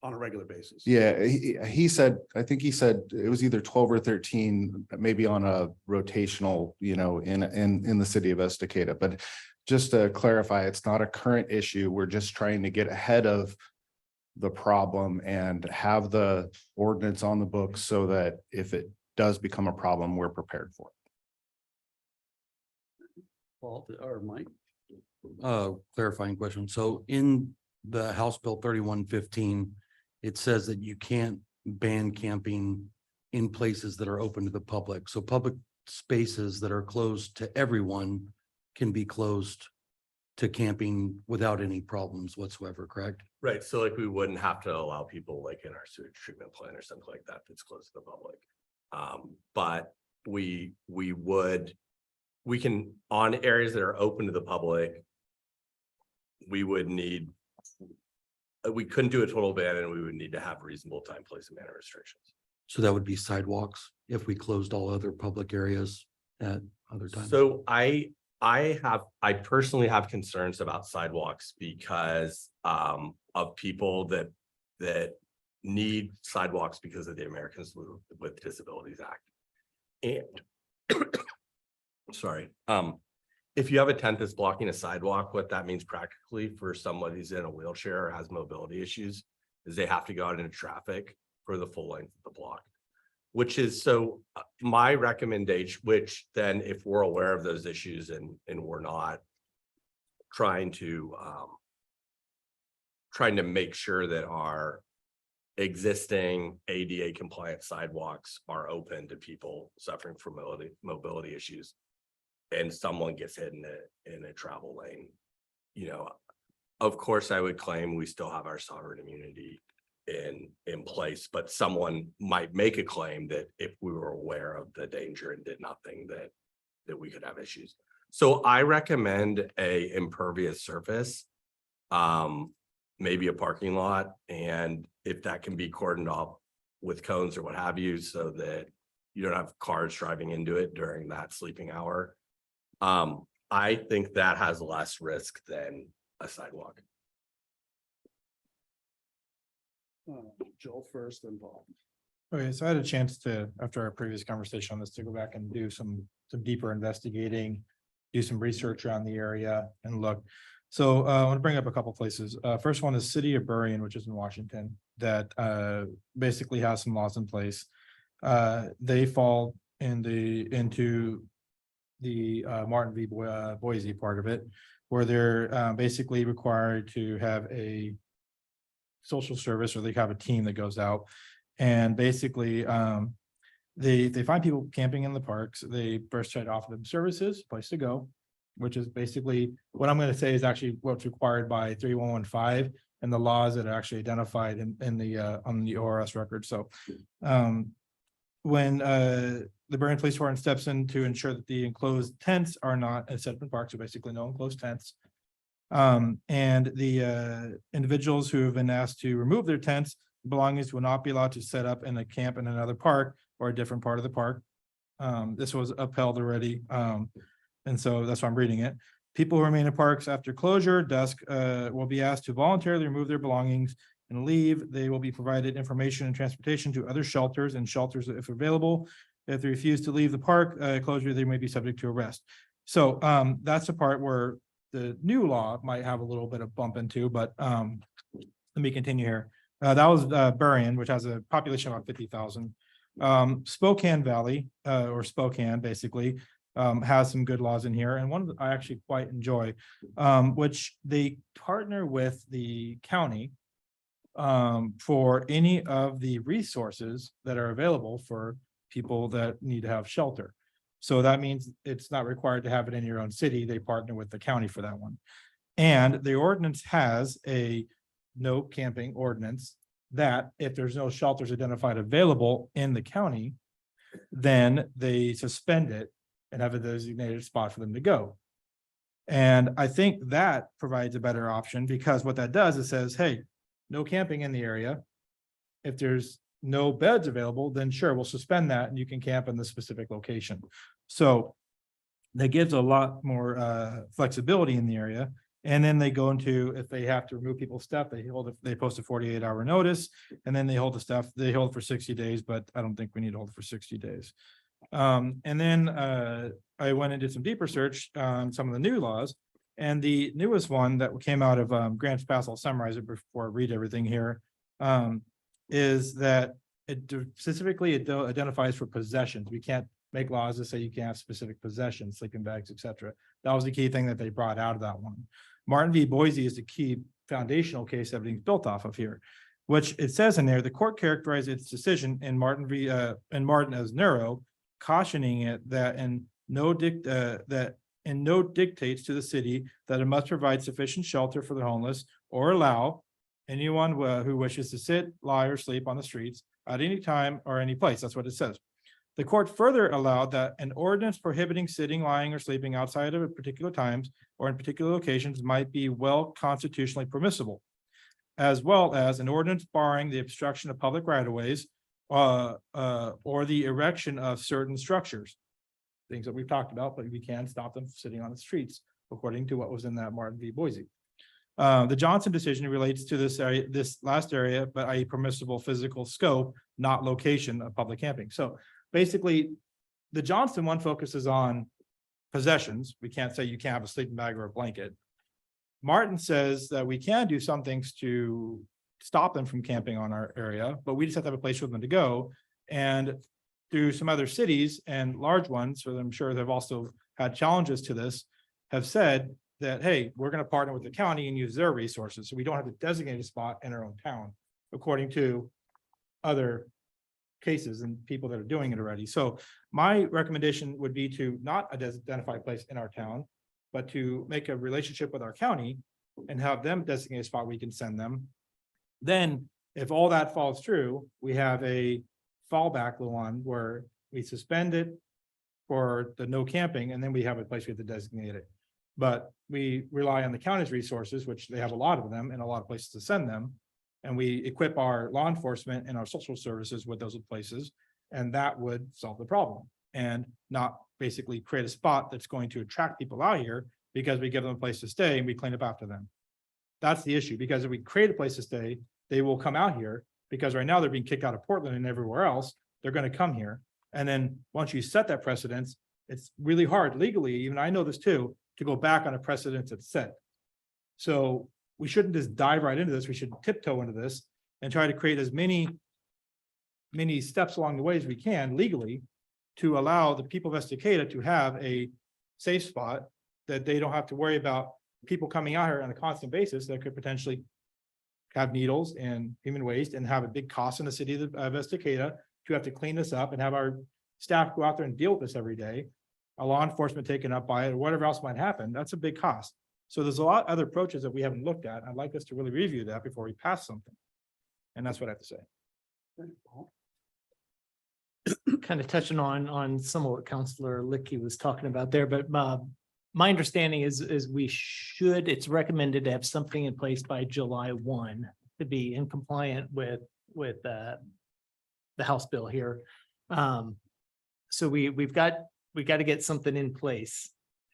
on a regular basis. Yeah, he said, I think he said it was either 12 or 13, maybe on a rotational, in the city of Estacada. But just to clarify, it's not a current issue. We're just trying to get ahead of the problem and have the ordinance on the books so that if it does become a problem, we're prepared for it. Paul or Mike? Clarifying question. So in the House Bill 3115, it says that you can't ban camping in places that are open to the public. So public spaces that are closed to everyone can be closed to camping without any problems whatsoever, correct? Right. So like we wouldn't have to allow people like in our sewage treatment plant or something like that that's closed to the public. But we can, on areas that are open to the public, we couldn't do a total ban and we would need to have reasonable time, place and manner restrictions. So that would be sidewalks if we closed all other public areas at other times. So I personally have concerns about sidewalks because of people that need sidewalks because of the Americans with Disabilities Act. And sorry, if you have a tent that's blocking a sidewalk, what that means practically for somebody who's in a wheelchair or has mobility issues is they have to go out into traffic for the full length of the block, which is so my recommendation, which then if we're aware of those issues and we're not trying to make sure that our existing ADA compliant sidewalks are open to people suffering from mobility issues, and someone gets hit in a travel lane, of course I would claim we still have our sovereign immunity in place, but someone might make a claim that if we were aware of the danger and did nothing, that we could have issues. So I recommend a impervious surface, maybe a parking lot, and if that can be cordoned off with cones or what have you, so that you don't have cars driving into it during that sleeping hour. I think that has less risk than a sidewalk. Joel first, then Paul. Okay, so I had a chance to, after our previous conversation on this, to go back and do some deeper investigating, do some research around the area and look. So I want to bring up a couple places. First one is City of Burien, which is in Washington, that basically has some laws in place. They fall into the Martin v. Boise part of it, where they're basically required to have a social service, or they have a team that goes out and basically they find people camping in the parks. They first try to offer them services, place to go, which is basically what I'm going to say is actually what's required by 3115 and the laws that are actually identified in the on the ORS record. So when the Burien Police Department steps in to ensure that the enclosed tents are not set up in parks, so basically no enclosed tents. And the individuals who have been asked to remove their tents belongings will not be allowed to set up in a camp in another park or a different part of the park. This was upheld already. And so that's why I'm reading it. People who remain in parks after closure, dusk, will be asked to voluntarily remove their belongings and leave. They will be provided information and transportation to other shelters and shelters if available. If they refuse to leave the park closure, they may be subject to arrest. So that's the part where the new law might have a little bit of bump into, but let me continue here. That was Berrien, which has a population of about 50,000. Spokane Valley, or Spokane, basically, has some good laws in here, and one that I actually quite enjoy, which they partner with the county for any of the resources that are available for people that need to have shelter. So that means it's not required to have it in your own city. They partner with the county for that one. And the ordinance has a no camping ordinance that if there's no shelters identified available in the county, then they suspend it and have a designated spot for them to go. And I think that provides a better option, because what that does is says, hey, no camping in the area. If there's no beds available, then sure, we'll suspend that and you can camp in the specific location. So that gives a lot more flexibility in the area. And then they go into, if they have to remove people's stuff, they post a 48-hour notice, and then they hold the stuff, they hold it for 60 days, but I don't think we need to hold it for 60 days. And then I went and did some deeper search on some of the new laws. And the newest one that came out of Grants Pass, I'll summarize it before I read everything here, is that it specifically identifies for possessions. We can't make laws that say you can't have specific possessions, sleeping bags, etc. That was the key thing that they brought out of that one. Martin v. Boise is the key foundational case that everything's built off of here, which it says in there, the court characterized its decision in Martin as narrow, cautioning it that in no dictates to the city that it must provide sufficient shelter for the homeless or allow anyone who wishes to sit, lie, or sleep on the streets at any time or any place. That's what it says. The court further allowed that an ordinance prohibiting sitting, lying, or sleeping outside of particular times or in particular locations might be well constitutionally permissible, as well as an ordinance barring the obstruction of public right-of-ways or the erection of certain structures. Things that we've talked about, but we can stop them from sitting on the streets, according to what was in that Martin v. Boise. The Johnson decision relates to this area, this last area, but a permissible physical scope, not location of public camping. So basically, the Johnson one focuses on possessions. We can't say you can't have a sleeping bag or a blanket. Martin says that we can do some things to stop them from camping on our area, but we just have to have a place for them to go. And through some other cities and large ones, so I'm sure they've also had challenges to this, have said that, hey, we're going to partner with the county and use their resources. So we don't have to designate a spot in our own town, according to other cases and people that are doing it already. So my recommendation would be to not identify a place in our town, but to make a relationship with our county and have them designate a spot we can send them. Then if all that falls through, we have a fallback one where we suspend it for the no camping, and then we have a place we have to designate it. But we rely on the county's resources, which they have a lot of them and a lot of places to send them. And we equip our law enforcement and our social services with those places, and that would solve the problem and not basically create a spot that's going to attract people out here because we give them a place to stay and we clean up after them. That's the issue, because if we create a place to stay, they will come out here, because right now they're being kicked out of Portland and everywhere else. They're going to come here. And then once you set that precedence, it's really hard legally, even I know this too, to go back on a precedent that's set. So we shouldn't just dive right into this. We should tiptoe into this and try to create as many steps along the way as we can legally to allow the people of Estacada to have a safe spot that they don't have to worry about people coming out here on a constant basis that could potentially have needles and human waste and have a big cost in the city of Estacada to have to clean this up and have our staff go out there and deal with this every day. A law enforcement taken up by it or whatever else might happen. That's a big cost. So there's a lot of other approaches that we haven't looked at. I'd like us to really review that before we pass something. And that's what I have to say. Kind of touching on some of what Councilor Licky was talking about there, but my understanding is it's recommended to have something in place by July 1 to be in compliant with the House bill here. So we've got to get something in place.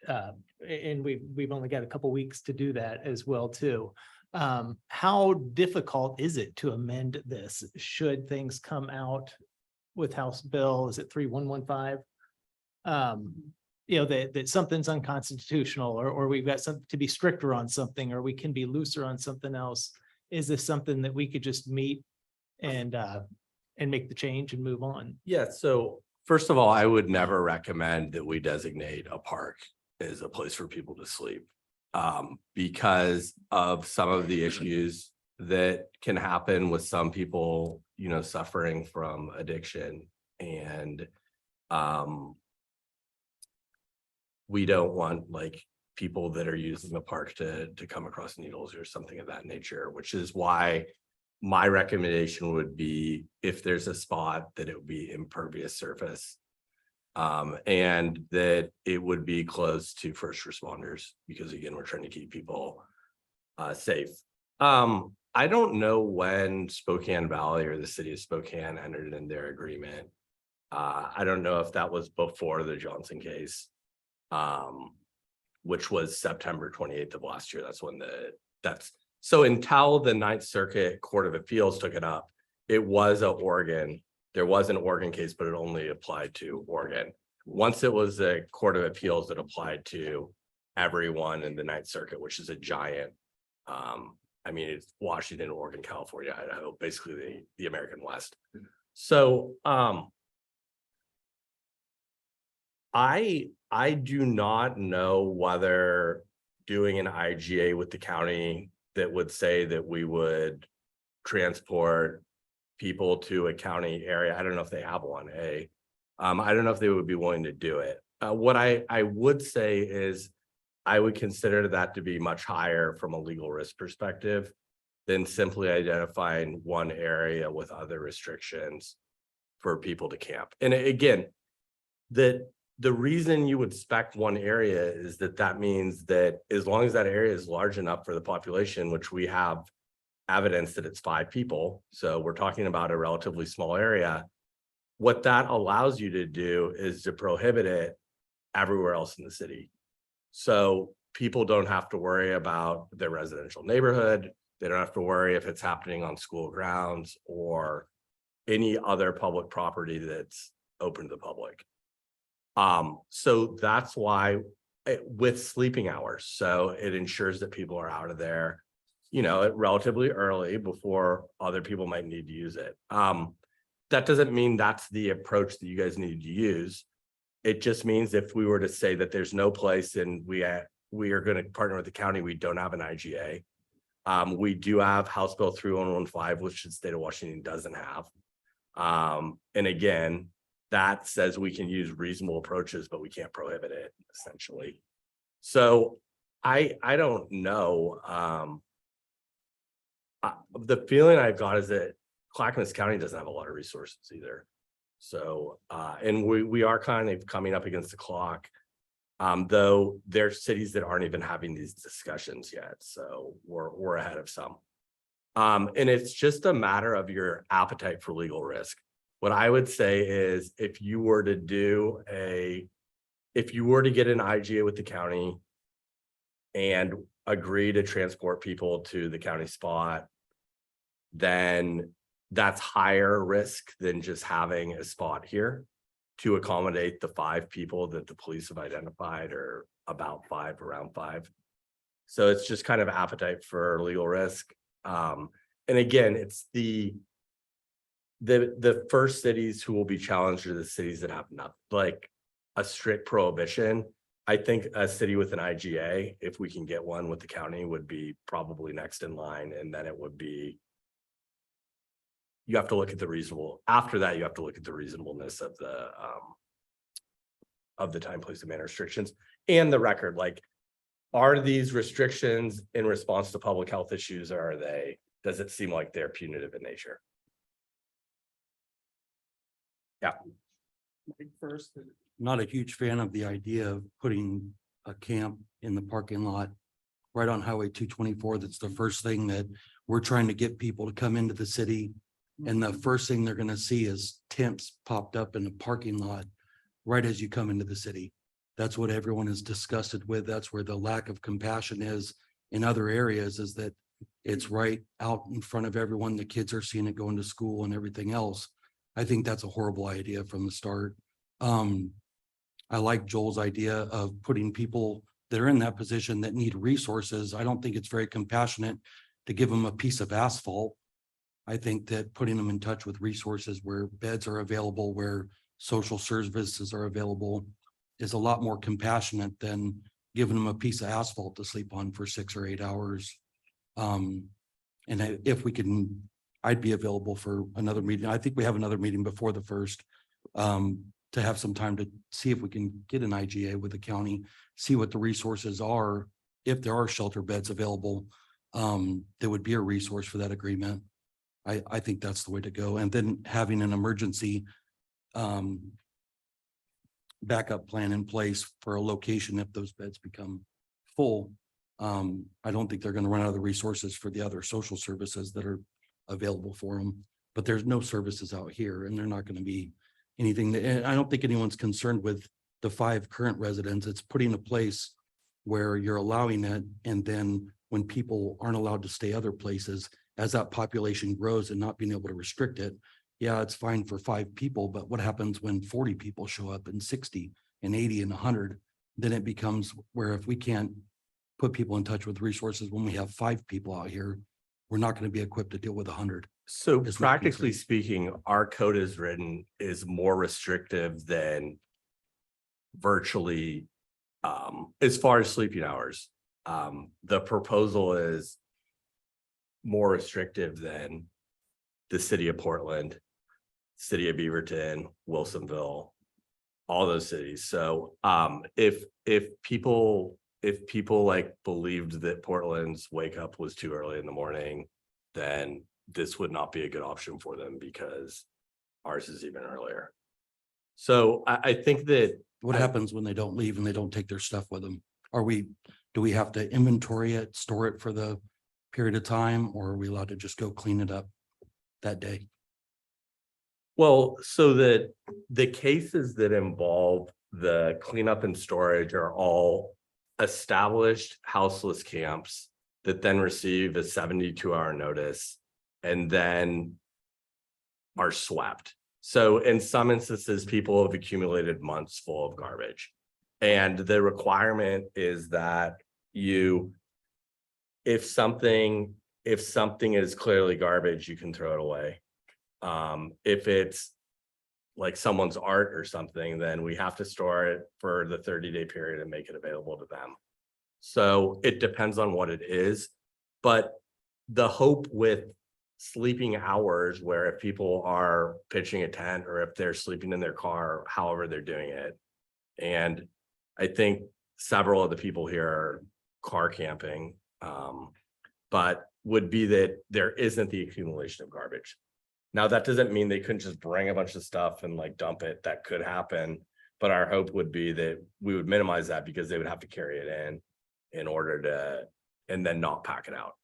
And we've only got a couple weeks to do that as well too. How difficult is it to amend this? Should things come out with House Bill, is it 3115? you know, that something's unconstitutional, or we've got something to be stricter on something, or we can be looser on something else. Is this something that we could just meet and make the change and move on? Yeah, so first of all, I would never recommend that we designate a park as a place for people to sleep. Because of some of the issues that can happen with some people, you know, suffering from addiction. And we don't want like people that are using the park to come across needles or something of that nature, which is why my recommendation would be, if there's a spot, that it would be impervious surface. And that it would be close to first responders, because again, we're trying to keep people safe. I don't know when Spokane Valley or the city of Spokane entered in their agreement. I don't know if that was before the Johnson case, which was September 28th of last year. That's when so until the Ninth Circuit Court of Appeals took it up, it was there was an Oregon case, but it only applied to Oregon. Once it was a Court of Appeals that applied to everyone in the Ninth Circuit, which is a giant, I mean, it's Washington, Oregon, California, Idaho, basically the American West. So I do not know whether doing an IGA with the county that would say that we would transport people to a county area. I don't know if they have one. I don't know if they would be willing to do it. What I would say is I would consider that to be much higher from a legal risk perspective than simply identifying one area with other restrictions for people to camp. And again, the reason you would spec one area is that means that as long as that area is large enough for the population, which we have evidence that it's 5 people, so we're talking about a relatively small area, what that allows you to do is to prohibit it everywhere else in the city. So people don't have to worry about their residential neighborhood. They don't have to worry if it's happening on school grounds or any other public property that's open to the public. So that's why with sleeping hours, so it ensures that people are out of there, you know, relatively early before other people might need to use it. That doesn't mean that's the approach that you guys need to use. It just means if we were to say that there's no place and we are going to partner with the county, we don't have an IGA. We do have House Bill 3115, which the state of Washington doesn't have. And again, that says we can use reasonable approaches, but we can't prohibit it, essentially. So I don't know. The feeling I've got is that Clackamas County doesn't have a lot of resources either. So, and we are kind of coming up against the clock, though there's cities that aren't even having these discussions yet. So we're ahead of some. And it's just a matter of your appetite for legal risk. What I would say is if you were to get an IGA with the county and agree to transport people to the county spot, then that's higher risk than just having a spot here to accommodate the 5 people that the police have identified, or about 5, around 5. So it's just kind of appetite for legal risk. And again, it's the first cities who will be challenged are the cities that have not like a strict prohibition. I think a city with an IGA, if we can get one with the county, would be probably next in line. And then it would be, you have to look at the reasonable, after that, you have to look at the reasonableness of the time, place, and manner restrictions and the record. Like, are these restrictions in response to public health issues, or does it seem like they're punitive in nature? Yeah. First, not a huge fan of the idea of putting a camp in the parking lot right on Highway 224. That's the first thing that we're trying to get people to come into the city. And the first thing they're going to see is tents popped up in the parking lot right as you come into the city. That's what everyone is disgusted with. That's where the lack of compassion is in other areas, is that it's right out in front of everyone. The kids are seeing it going to school and everything else. I think that's a horrible idea from the start. I like Joel's idea of putting people that are in that position that need resources. I don't think it's very compassionate to give them a piece of asphalt. I think that putting them in touch with resources where beds are available, where social services are available is a lot more compassionate than giving them a piece of asphalt to sleep on for 6 or 8 hours. If we can, I'd be available for another meeting. I think we have another meeting before the first, to have some time to see if we can get an IGA with the county, see what the resources are. If there are shelter beds available, there would be a resource for that agreement. I think that's the way to go. And then having an emergency backup plan in place for a location if those beds become full. I don't think they're going to run out of the resources for the other social services that are available for them, but there's no services out here and they're not going to be anything that, and I don't think anyone's concerned with the 5 current residents. It's putting a place where you're allowing it. And then when people aren't allowed to stay other places, as that population grows and not being able to restrict it, yeah, it's fine for 5 people, but what happens when 40 people show up and 60 and 80 and 100? Then it becomes where if we can't put people in touch with resources when we have 5 people out here, we're not going to be equipped to deal with 100. So Is my practically concern. speaking, our code is written is more restrictive than virtually, as far as sleeping hours. The proposal is more restrictive than the city of Portland, city of Beaverton, Wilsonville, all those cities. So if people like believed that Portland's wake up was too early in the morning, then this would not be a good option for them because ours is even earlier. So I think that What happens when they don't leave and they don't take their stuff with them? Do we have to inventory it, store it for the period of time, or are we allowed to just go clean it up that day? well, so that the cases that involve the cleanup and storage are all established houseless camps that then receive a 72-hour notice and then are swept. So in some instances, people have accumulated months full of garbage. And the requirement is that if something is clearly garbage, you can throw it away. If it's like someone's art or something, then we have to store it for the 30-day period and make it available to them. So it depends on what it is. But the hope with sleeping hours, where if people are pitching a tent or if they're sleeping in their car, however they're doing it. And I think several of the people here are car camping, but would be that there isn't the accumulation of garbage. Now, that doesn't mean they couldn't just bring a bunch of stuff and like dump it. That could happen. But our hope would be that we would minimize that because they would have to carry it in order to, and then not pack it out.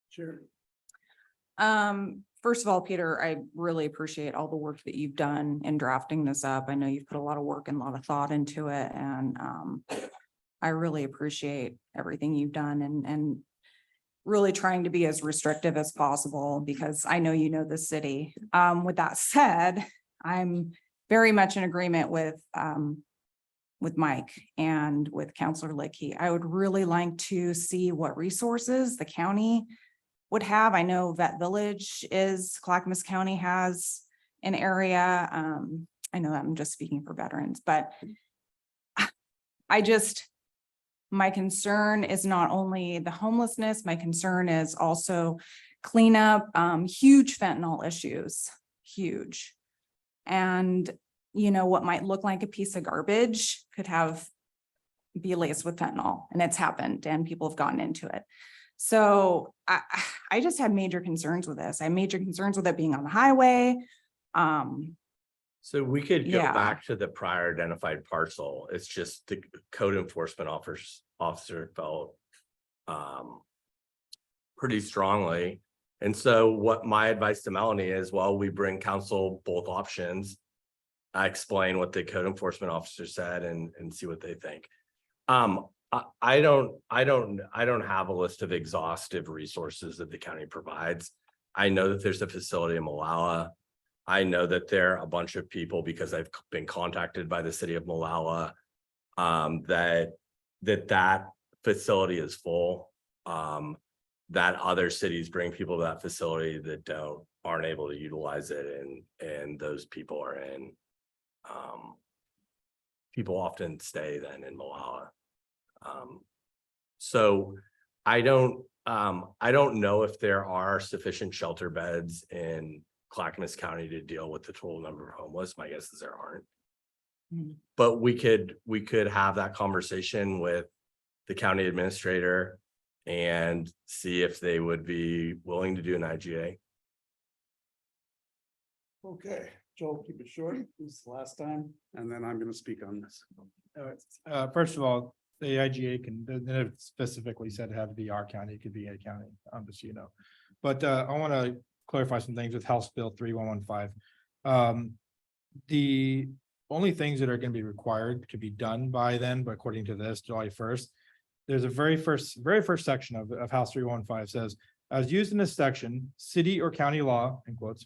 Sure. First of all, Peter, I really appreciate all the work that you've done in drafting this up. I know you've put a lot of work and a lot of thought into it, and I really appreciate everything you've done and really trying to be as restrictive as possible because I know you know the city. With that said, I'm very much in agreement with Mike and with Counselor Lickey. I would really like to see what resources the county would have. I know Vet Village Clackamas County has an area. I know that I'm just speaking for veterans, but my concern is not only the homelessness, my concern is also cleanup, huge fentanyl issues, huge. And what might look like a piece of garbage could be laced with fentanyl, and it's happened and people have gotten into it. So I just have major concerns with this. I have major concerns with it being on the highway. So we could go Yeah. back to the prior identified parcel. It's just the code enforcement officer felt pretty strongly. And so what my advice to Melanie is, while we bring council both options, I explain what the code enforcement officer said and see what they think. I don't have a list of exhaustive resources that the county provides. I know that there's a facility in Malala. I know that there are a bunch of people, because I've been contacted by the city of Molalla, that facility is full. That other cities bring people to that facility that aren't able to utilize it, and those people are in. People often stay then in Molalla. So I don't know if there are sufficient shelter beds in Clackamas County to deal with the total number of homeless. My guess is there aren't. But we could have that conversation with the county administrator and see if they would be willing to do an IGA. Okay, Joel, keep it short. This is the last time, and then I'm gonna speak on this. First of all, the IGA can, they specifically said it had to be our county, it could be a county, just so you know. But I want to clarify some things with House Bill 3115. The only things that are going to be required to be done by then, but according to this, July 1st, there's a very first section of House 3115 says, as used in this section, city or county law, in quotes,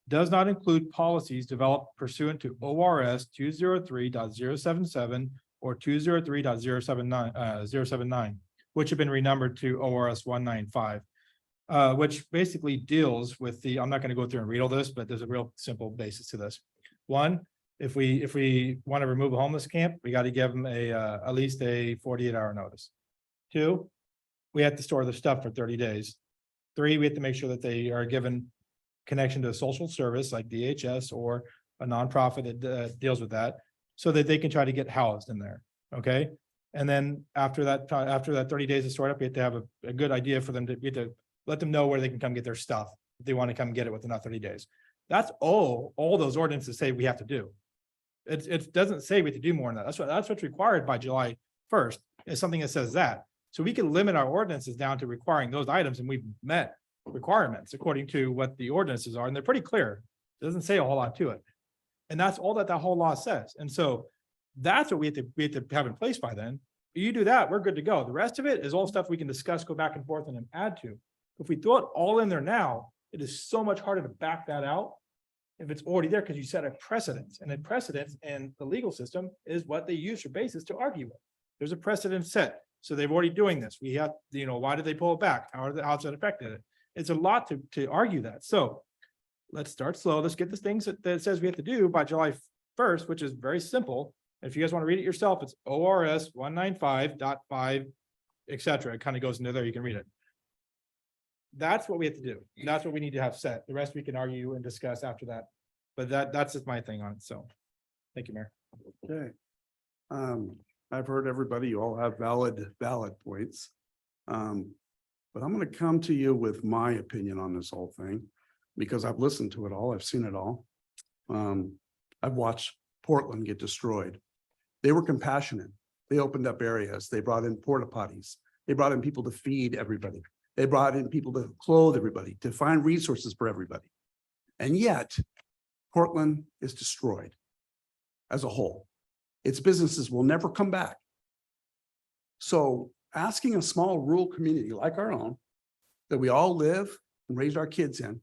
does not include policies developed pursuant to ORS 203.077 or 203.079, which have been renumbered to ORS 195, which basically deals with the, I'm not going to go through and read all this, but there's a real simple basis to this. One, if we want to remove a homeless camp, we got to give them at least a 48-hour notice. Two, we have to store the stuff for 30 days. Three, we have to make sure that they are given connection to a social service like DHS or a nonprofit that deals with that, so that they can try to get housed in there. Okay. And then after that 30 days is stored up, we have to have a good idea for them to, we have to let them know where they can come get their stuff if they want to come get it within that 30 days. That's all those ordinances say we have to do. It doesn't say we have to do more than that. That's what's required by July 1st, is something that says that. So we can limit our ordinances down to requiring those items, and we've met requirements according to what the ordinances are, and they're pretty clear. It doesn't say a whole lot to it. And that's all that whole law says. And so that's what we have to have in place by then. You do that, we're good to go. The rest of it is all stuff we can discuss, go back and forth, and then add to. If we throw it all in there now, it is so much harder to back that out if it's already there, because you set a precedent, and a precedent in the legal system is what they use for basis to argue with. There's a precedent set. So they've already doing this. We have, why did they pull it back? How's that affected it? It's a lot to argue that. So let's start slow. Let's get the things that says we have to do by July 1st, which is very simple. If you guys want to read it yourself, it's ORS 195.5, etc. It kind of goes into there. You can read it. That's what we have to do. That's what we need to have set. The rest we can argue and discuss after that. But that's just my thing on it. So thank you, Mayor. Okay. I've heard everybody, you all have valid points. But I'm going to come to you with my opinion on this whole thing, because I've listened to it all. I've seen it all. I've watched Portland get destroyed. They were compassionate. They opened up areas. They brought in porta potties. They brought in people to feed everybody. They brought in people to clothe everybody, to find resources for everybody. And yet, Portland is destroyed as a whole. Its businesses will never come back. So asking a small rural community like our own, that we all live and raise our kids in,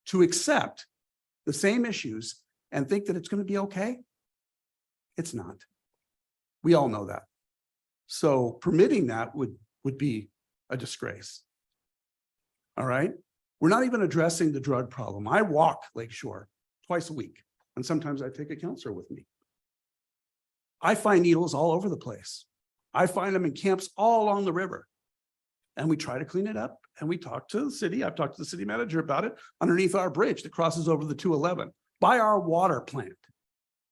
to accept the same issues and think that it's going to be okay, it's not. We all know that. So permitting that would be a disgrace. All right. We're not even addressing the drug problem. I walk Lakeshore twice a week, and sometimes I take a counselor with me. I find needles all over the place. I find them in camps all along the river. And we try to clean it up, and we talk to the city. I've talked to the city manager about it underneath our bridge that crosses over the 211 by our water plant.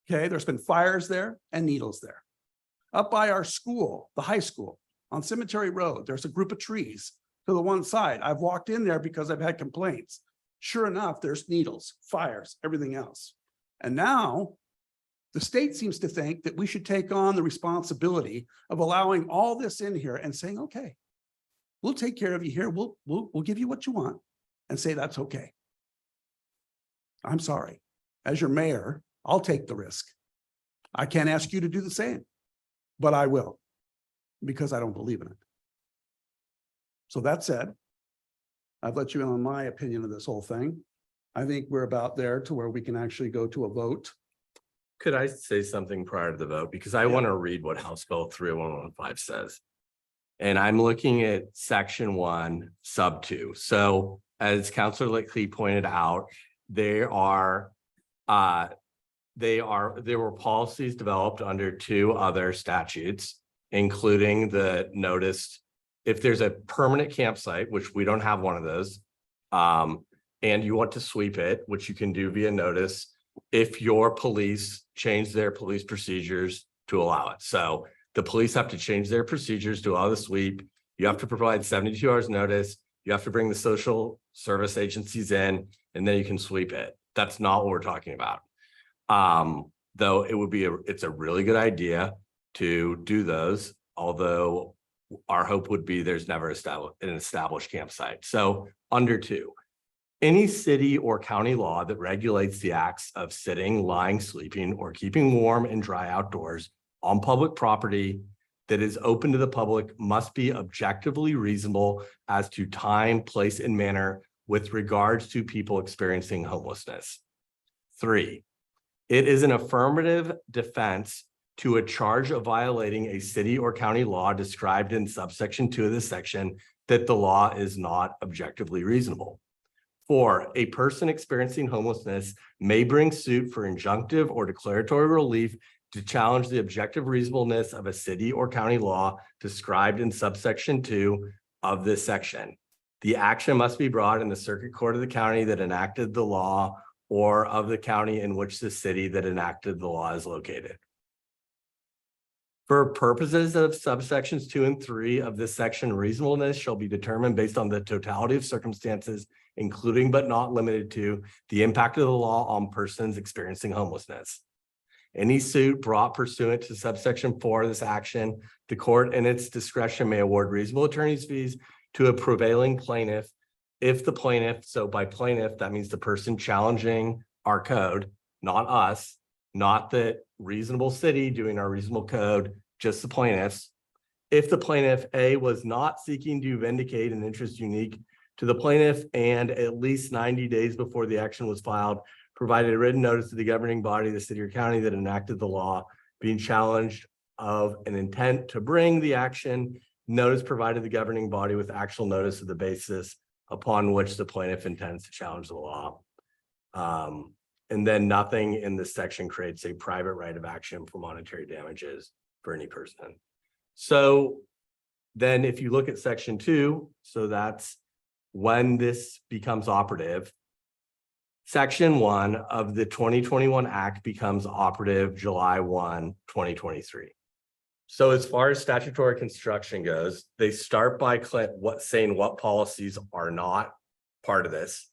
Okay, there's been fires there and needles there. Up by our school, the high school, on Cemetery Road, there's a group of trees to the one side. I've walked in there because I've had complaints. Sure enough, there's needles, fires, everything else. And now the state seems to think that we should take on the responsibility of allowing all this in here and saying, okay, we'll take care of you here. We'll give you what you want, and say that's okay. I'm sorry. As your mayor, I'll take the risk. I can't ask you to do the same, but I will, because I don't believe in it. So that said, I've let you in on my opinion of this whole thing. I think we're about there to where we can actually go to a vote. Could I say something prior to the vote? Because I want to read what House Bill 31115 says. And I'm looking at section 1, sub 2. So as Councilor Lickley pointed out, there were policies developed under 2 other statutes, including the notice. If there's a permanent campsite, which we don't have one of those, and you want to sweep it, which you can do via notice, if your police change their police procedures to allow it. So the police have to change their procedures to allow the sweep. You have to provide 72 hours notice. You have to bring the social service agencies in, and then you can sweep it. That's not what we're talking about. Though it would be it's a really good idea to do those, although our hope would be there's never an established campsite. So under 2, any city or county law that regulates the acts of sitting, lying, sleeping, or keeping warm and dry outdoors on public property that is open to the public must be objectively reasonable as to time, place, and manner with regards to people experiencing homelessness. 3, it is an affirmative defense to a charge of violating a city or county law described in subsection 2 of this section that the law is not objectively reasonable. 4, a person experiencing homelessness may bring suit for injunctive or declaratory relief to challenge the objective reasonableness of a city or county law described in subsection 2 of this section. The action must be brought in the circuit court of the county that enacted the law or of the county in which the city that enacted the law is located. For purposes of subsections 2 and 3 of this section, reasonableness shall be determined based on the totality of circumstances, including but not limited to the impact of the law on persons experiencing homelessness. Any suit brought pursuant to subsection 4 of this action, the court in its discretion may award reasonable attorney's fees to a prevailing plaintiff if the plaintiff, so by plaintiff, that means the person challenging our code, not us, not the reasonable city doing our reasonable code, just the plaintiffs. If the plaintiff A was not seeking to vindicate an interest unique to the plaintiff and at least 90 days before the action was filed, provided a written notice to the governing body of the city or county that enacted the law being challenged of an intent to bring the action, notice provided the governing body with actual notice of the basis upon which the plaintiff intends to challenge the law. And then nothing in this section creates a private right of action for monetary damages for any person. So then if you look at section 2, so that's when this becomes operative. Section 1 of the 2021 Act becomes operative July 1, 2023. So as far as statutory construction goes, they start by saying what policies are not part of this.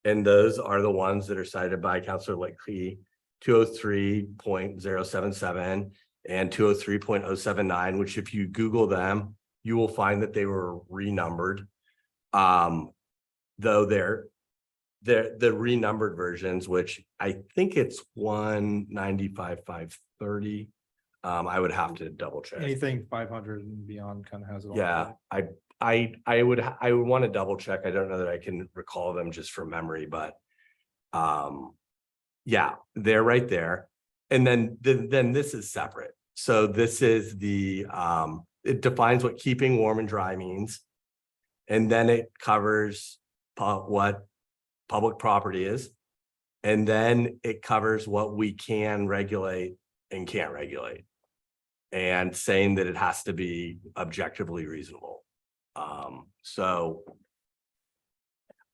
And those are the ones that are cited by Councilor Lickley, 203.077 and 203.079, which if you Google them, you will find that they were renumbered. Though they're the renumbered versions, which I think it's 195.530. I would have to double check. Anything 500 and beyond kind of has it all. Yeah, I would want to double check. I don't know that I can recall them just from memory, but yeah, they're right there. And then this is separate. So this is the it defines what keeping warm and dry means. And then it covers what public property is. And then it covers what we can regulate and can't regulate. And saying that it has to be objectively reasonable. So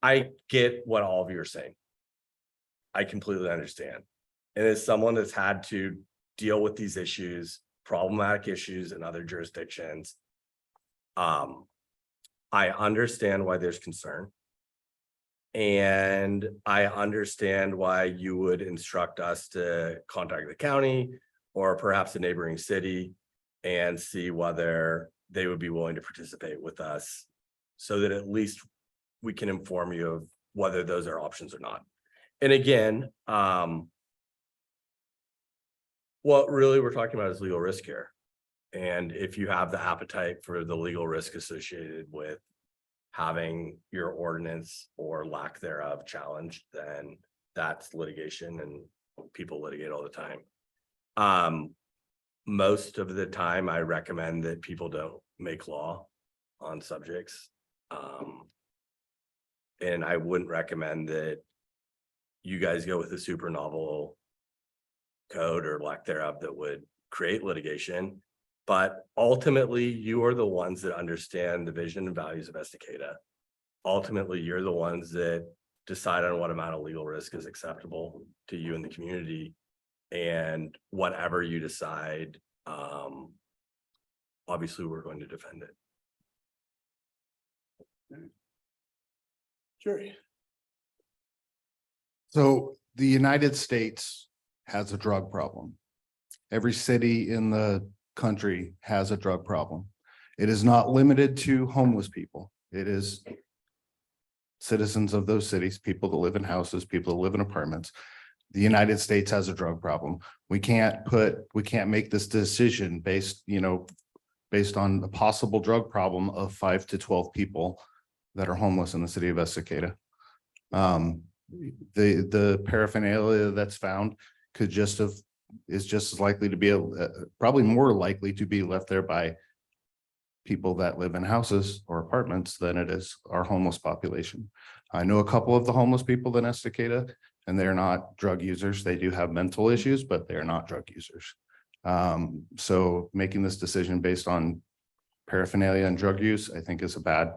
I get what all of you are saying. I completely understand. And as someone that's had to deal with these issues, problematic issues in other jurisdictions, I understand why there's concern. And I understand why you would instruct us to contact the county or perhaps a neighboring city and see whether they would be willing to participate with us so that at least we can inform you of whether those are options or not. And again, what really we're talking about is legal risk here. And if you have the appetite for the legal risk associated with having your ordinance or lack thereof challenged, then that's litigation and people litigate all the time. Most of the time I recommend that people don't make law on subjects. And I wouldn't recommend that you guys go with a super novel code or lack thereof that would create litigation. But ultimately, you are the ones that understand the vision and values of Estacada. Ultimately, you're the ones that decide on what amount of legal risk is acceptable to you and the community. And whatever you decide, obviously, we're going to defend it. Sure. So the United States has a drug problem. Every city in the country has a drug problem. It is not limited to homeless people. It is citizens of those cities, people that live in houses, people that live in apartments. The United States has a drug problem. We can't make this decision based on a possible drug problem of 5 to 12 people that are homeless in the city of Estacada. The paraphernalia that's found is just as likely to be probably more likely to be left there by people that live in houses or apartments than it is our homeless population. I know a couple of the homeless people in Estacada, and they're not drug users. They do have mental issues, but they're not drug users. So making this decision based on paraphernalia and drug use, I think is a bad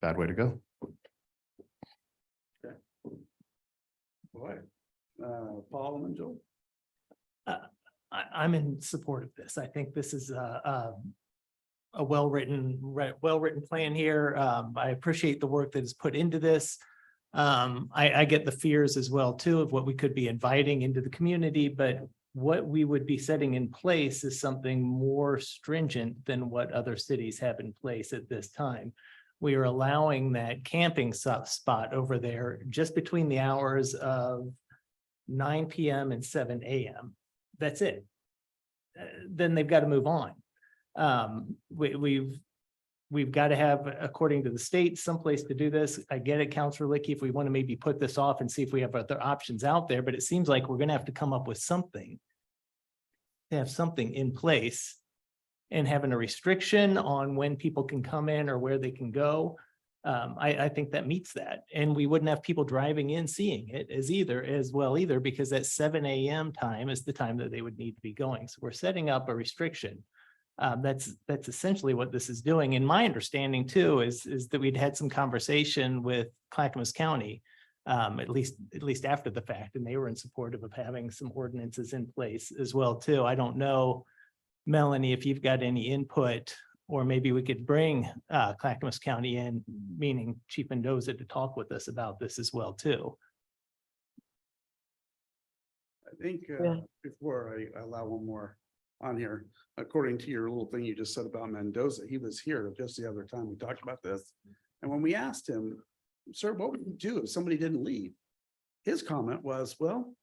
way to go. Boy, Paul and Joel. I'm in support of this. I think this is a well-written plan here. I appreciate the work that is put into this. I get the fears as well too of what we could be inviting into the community, but what we would be setting in place is something more stringent than what other cities have in place at this time. We are allowing that camping spot over there just between the hours of 9 p.m. and 7 a.m. That's it. Then they've got to move on. We've got to have, according to the state, someplace to do this. I get it, Councilor Licky, if we want to maybe put this off and see if we have other options out there, but it seems like we're going to have to come up with something to have something in place. And having a restriction on when people can come in or where they can go, I think that meets that. And we wouldn't have people driving in seeing it as well either, because that 7 a.m. time is the time that they would need to be going. So we're setting up a restriction. That's essentially what this is doing. And my understanding too is that we'd had some conversation with Clackamas County, at least after the fact, and they were in support of having some ordinances in place as well too. I don't know, Melanie, if you've got any input, or maybe we could bring Clackamas County in, meaning Chief Mendoza, to talk with us about this as well too. I think before I allow one more on here, according to your little thing you just said about Mendoza, he was here just the other time we talked about this. And when we asked him, sir, what would you do if somebody didn't leave? His comment was, well,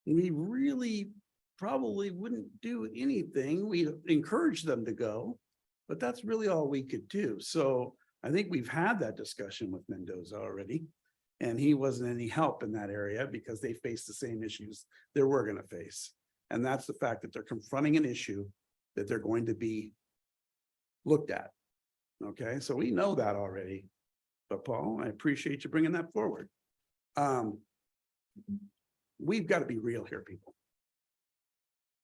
we really probably wouldn't do anything. We encourage them to go, but that's really all we could do. So I think we've had that discussion with Mendoza already, and he wasn't any help in that area because they face the same issues that we're going to face. And that's the fact that they're confronting an issue that they're going to be looked at. Okay, so we know that already. But Paul, I appreciate you bringing that forward. We've got to be real here, people.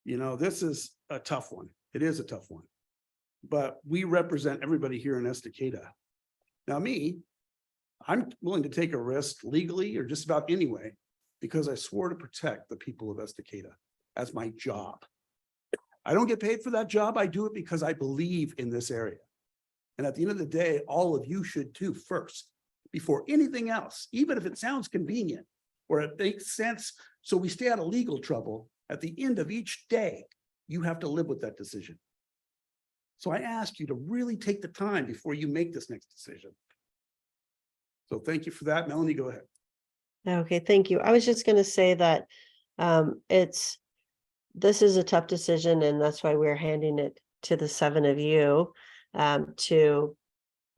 You know, this is a tough one. It is a tough one. But we represent everybody here in Estacada. Now I'm willing to take a risk legally or just about anyway, because I swore to protect the people of Estacada. That's my job. I don't get paid for that job. I do it because I believe in this area. And at the end of the day, all of you should too first, before anything else, even if it sounds convenient or it makes sense. So we stay out of legal trouble. At the end of each day, you have to live with that decision. So I ask you to really take the time before you make this next decision. So thank you for that. Melanie, go ahead. Okay, thank you. I was just going to say that this is a tough decision, and that's why we're handing it to the 7 of you to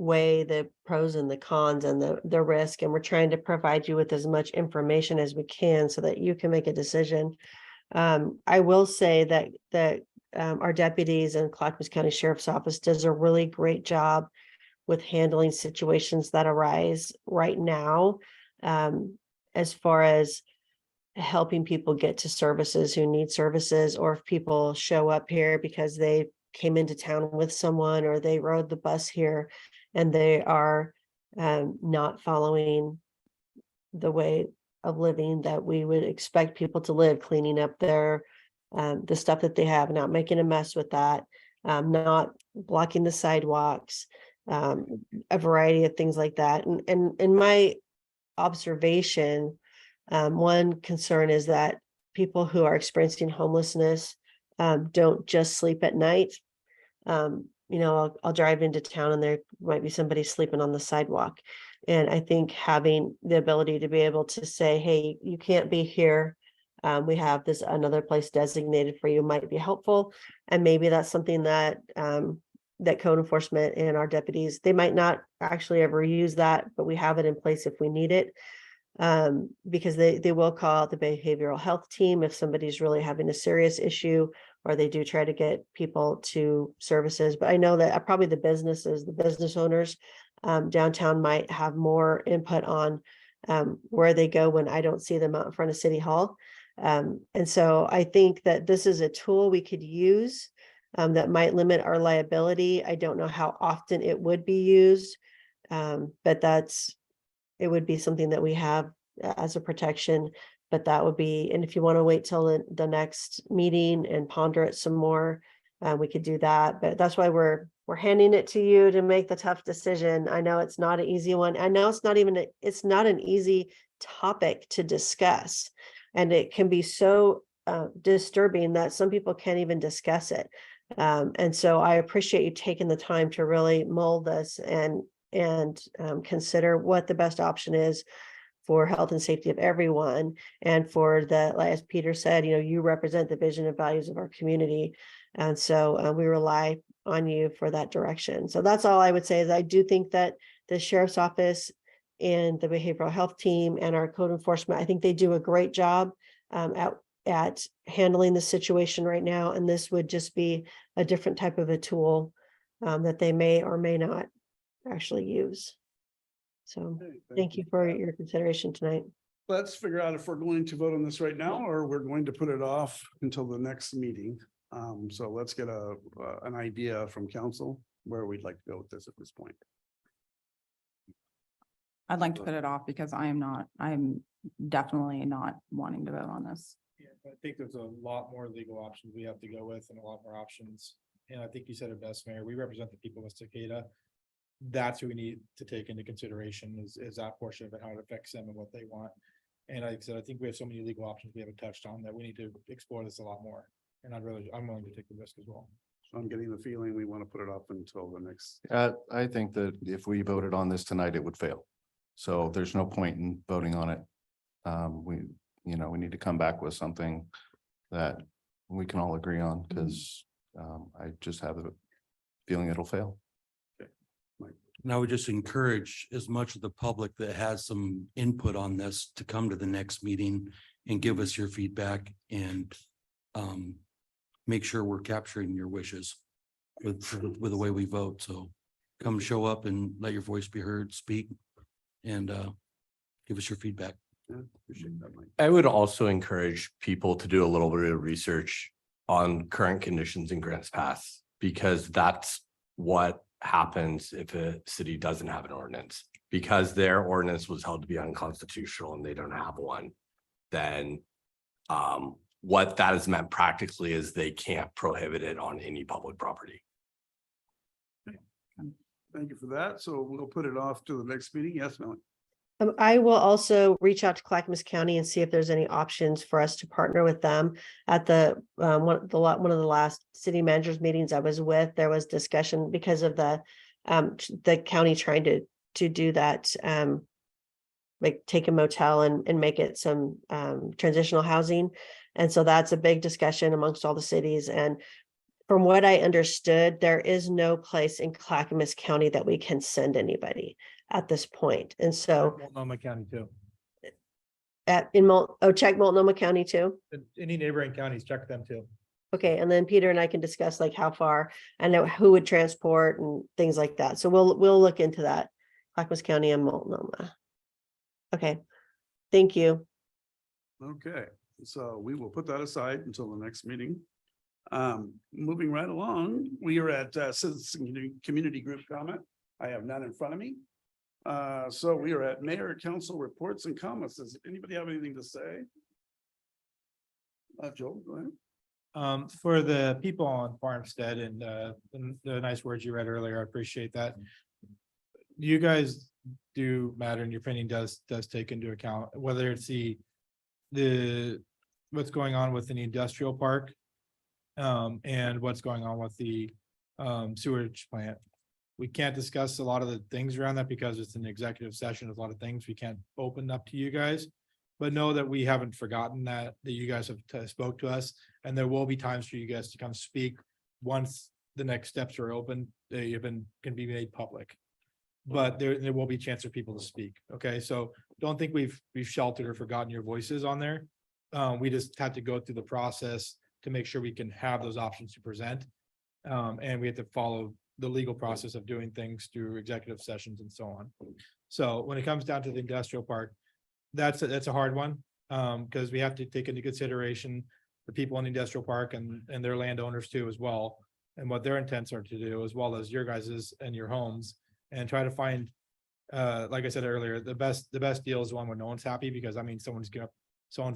weigh the pros and the cons and the risk, and we're trying to provide you with as much information as we can so that you can make a decision. I will say that our deputies and Clackamas County Sheriff's Office does a really great job with handling situations that arise right now, as far as helping people get to services who need services, or if people show up here because they came into town with someone or they rode the bus here and they are not following the way of living that we would expect people to live, cleaning up their the stuff that they have, not making a mess with that, not blocking the sidewalks, a variety of things like that. And in my observation, one concern is that people who are experiencing homelessness don't just sleep at night. You know, I'll drive into town and there might be somebody sleeping on the sidewalk. And I think having the ability to be able to say, hey, you can't be here. We have this another place designated for you might be helpful. And maybe that's something that that code enforcement and our deputies, they might not actually ever use that, but we have it in place if we need it. Because they will call out the behavioral health team if somebody's really having a serious issue, or they do try to get people to services. But I know that probably the businesses, the business owners downtown might have more input on where they go when I don't see them out in front of City Hall. And so I think that this is a tool we could use that might limit our liability. I don't know how often it would be used, but it would be something that we have as a protection. But that would be, and if you want to wait till the next meeting and ponder it some more, we could do that. But that's why we're handing it to you to make the tough decision. I know it's not an easy one. I know it's not an easy topic to discuss, and it can be so disturbing that some people can't even discuss it. And so I appreciate you taking the time to really mold this and consider what the best option is for health and safety of everyone. And for the, like, as Peter said, you know, you represent the vision and values of our community. And so we rely on you for that direction. So that's all I would say is I do think that the sheriff's office and the behavioral health team and our code enforcement, I think they do a great job at handling the situation right now. And this would just be a different type of a tool that they may or may not actually use. So thank you for your consideration tonight. Let's figure out if we're going to vote on this right now, or we're going to put it off until the next meeting. So let's get an idea from council where we'd like to go with this at this point. I'd like to put it off because I'm definitely not wanting to vote on this. Yeah, I think there's a lot more legal options we have to go with and a lot more options. And I think you said it best, Mayor. We represent the people of Estacada. That's who we need to take into consideration is that portion of it, how it affects them and what they want. And like I said, I think we have so many legal options we haven't touched on that we need to explore this a lot more. And I'm willing to take the risk as well. So I'm getting the feeling we want to put it up until the next. I think that if we voted on this tonight, it would fail. So there's no point in voting on it. We need to come back with something that we can all agree on, because I just have a feeling it'll fail. And I would just encourage as much of the public that has some input on this to come to the next meeting and give us your feedback and make sure we're capturing your wishes with the way we vote. So come show up and let your voice be heard, speak, and give us your feedback. Yeah, appreciate that, Mike. I would also encourage people to do a little bit of research on current conditions in Grants Pass, because that's what happens if a city doesn't have an ordinance, because their ordinance was held to be unconstitutional and they don't have one. Then what that has meant practically is they can't prohibit it on any public property. Thank you for that. So we'll put it off to the next meeting. Yes, Melanie. I will also reach out to Clackamas County and see if there's any options for us to partner with them. At one of the last city managers meetings I was with, there was discussion because of the county trying to do that, like take a motel and make it some transitional housing. And so that's a big discussion amongst all the cities. And from what I understood, there is no place in Clackamas County that we can send anybody at this point. And so Multnomah County too. check Multnomah County too. Any neighboring counties, check them too. Okay, and then Peter and I can discuss like how far and who would transport and things like that. So we'll look into that. Clackamas County and Multnomah. Okay, thank you. Okay, so we will put that aside until the next meeting. Moving right along, we are at citizen community group comment. I have none in front of me. So we are at mayor council reports and comments. Does anybody have anything to say? Joel, go ahead. For the people on Farmstead and the nice words you read earlier, I appreciate that. You guys do matter, and your opinion does take into account whether it's the what's going on within the industrial park and what's going on with the sewage plant. We can't discuss a lot of the things around that because it's an executive session. There's a lot of things we can't open up to you guys. But know that we haven't forgotten that you guys have spoke to us, and there will be times for you guys to come speak once the next steps are open. They can be made public, but there will be a chance for people to speak. Okay, so don't think we've sheltered or forgotten your voices on there. We just had to go through the process to make sure we can have those options to present, and we have to follow the legal process of doing things through executive sessions and so on. So when it comes down to the industrial park, that's a hard one, because we have to take into consideration the people in the industrial park and their landowners too as well, and what their intents are to do, as well as your guys's and your homes, and try to find, like I said earlier, the best deal is one where no one's happy, because I mean someone's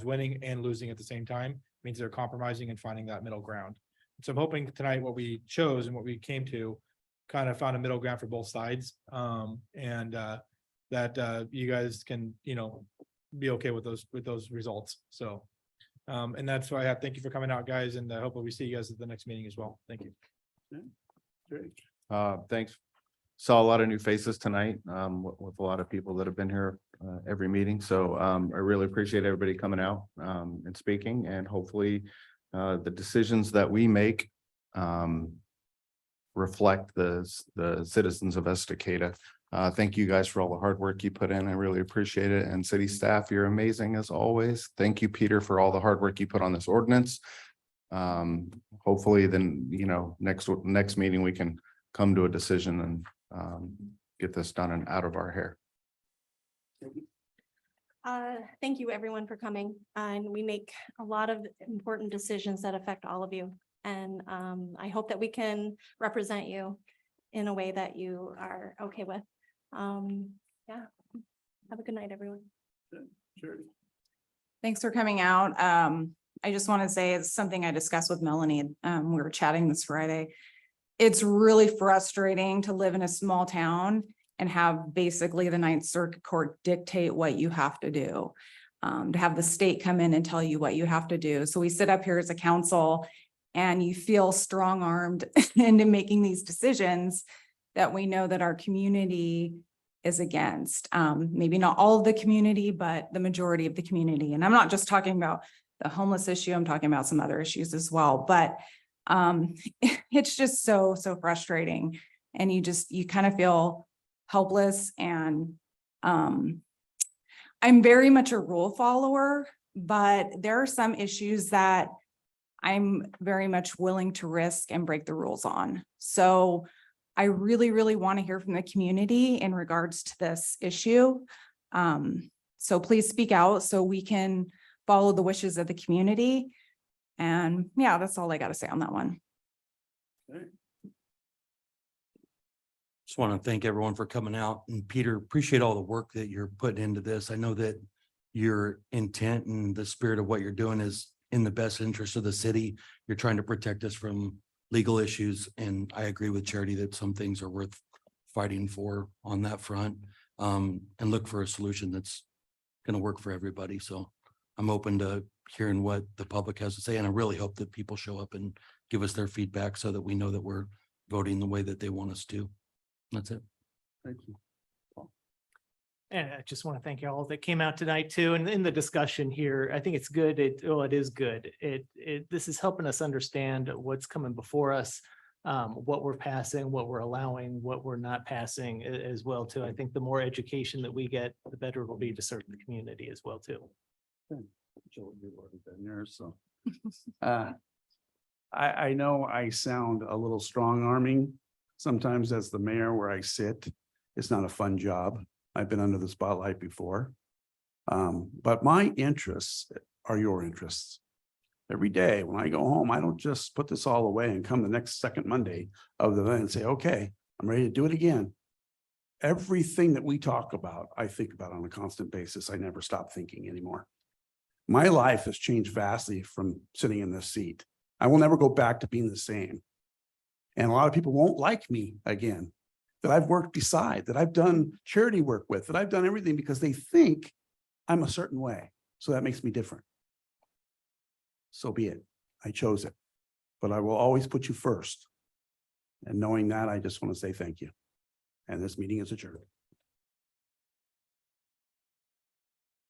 winning and losing at the same time. It means they're compromising and finding that middle ground. So I'm hoping tonight what we chose and what we came to kind of found a middle ground for both sides, and that you guys can, be okay with those results. So, and that's why I have, thank you for coming out, guys, and I hope we see you guys at the next meeting as well. Thank you. Great. Thanks. Saw a lot of new faces tonight, with a lot of people that have been here every meeting. So I really appreciate everybody coming out and speaking, and hopefully the decisions that we make reflect the citizens of Estacada. Thank you guys for all the hard work you put in. I really appreciate it. And city staff, you're amazing as always. Thank you, Peter, for all the hard work you put on this ordinance. Hopefully then, next meeting, we can come to a decision and get this done and out of our hair. Thank you everyone for coming, and we make a lot of important decisions that affect all of you. And I hope that we can represent you in a way that you are okay with. Yeah, have a good night, everyone. Sure. Thanks for coming out. I just want to say it's something I discussed with Melanie. We were chatting this Friday. It's really frustrating to live in a small town and have basically the Ninth Circuit Court dictate what you have to do. To have the state come in and tell you what you have to do. So we sit up here as a council and you feel strong-armed into making these decisions that we know that our community is against. Maybe not all of the community, but the majority of the community. And I'm not just talking about the homeless issue, I'm talking about some other issues as well. But it's just so frustrating. And you kind of feel helpless. And I'm very much a rule follower, but there are some issues that I'm very much willing to risk and break the rules on. So I really, really want to hear from the community in regards to this issue. So please speak out so we can follow the wishes of the community. And yeah, that's all I got to say on that one. Okay. Just want to thank everyone for coming out, and Peter, appreciate all the work that you're putting into this. I know that your intent and the spirit of what you're doing is in the best interest of the city. You're trying to protect us from legal issues, and I agree with Charity that some things are worth fighting for on that front, and look for a solution that's going to work for everybody. So I'm open to hearing what the public has to say, and I really hope that people show up and give us their feedback so that we know that we're voting the way that they want us to. That's it. Thank you. And I just want to thank you all that came out tonight too, and in the discussion here, I think it's good. It is good. This is helping us understand what's coming before us. What we're passing, what we're allowing, what we're not passing as well too. I think the more education that we get, the better it will be to serve the community as well too. Joel, you've already been there, so. I know I sound a little strong arming sometimes as the mayor where I sit. It's not a fun job. I've been under the spotlight before. But my interests are your interests. Every day when I go home, I don't just put this all away and come the next second Monday of the event and say, okay, I'm ready to do it again. Everything that we talk about, I think about on a constant basis. I never stop thinking anymore. My life has changed vastly from sitting in this seat. I will never go back to being the same. And a lot of people won't like me again, that I've worked beside, that I've done charity work with, that I've done everything because they think I'm a certain way. So that makes me different. So be it. I chose it, but I will always put you first. And knowing that, I just want to say thank you. And this meeting is adjourned.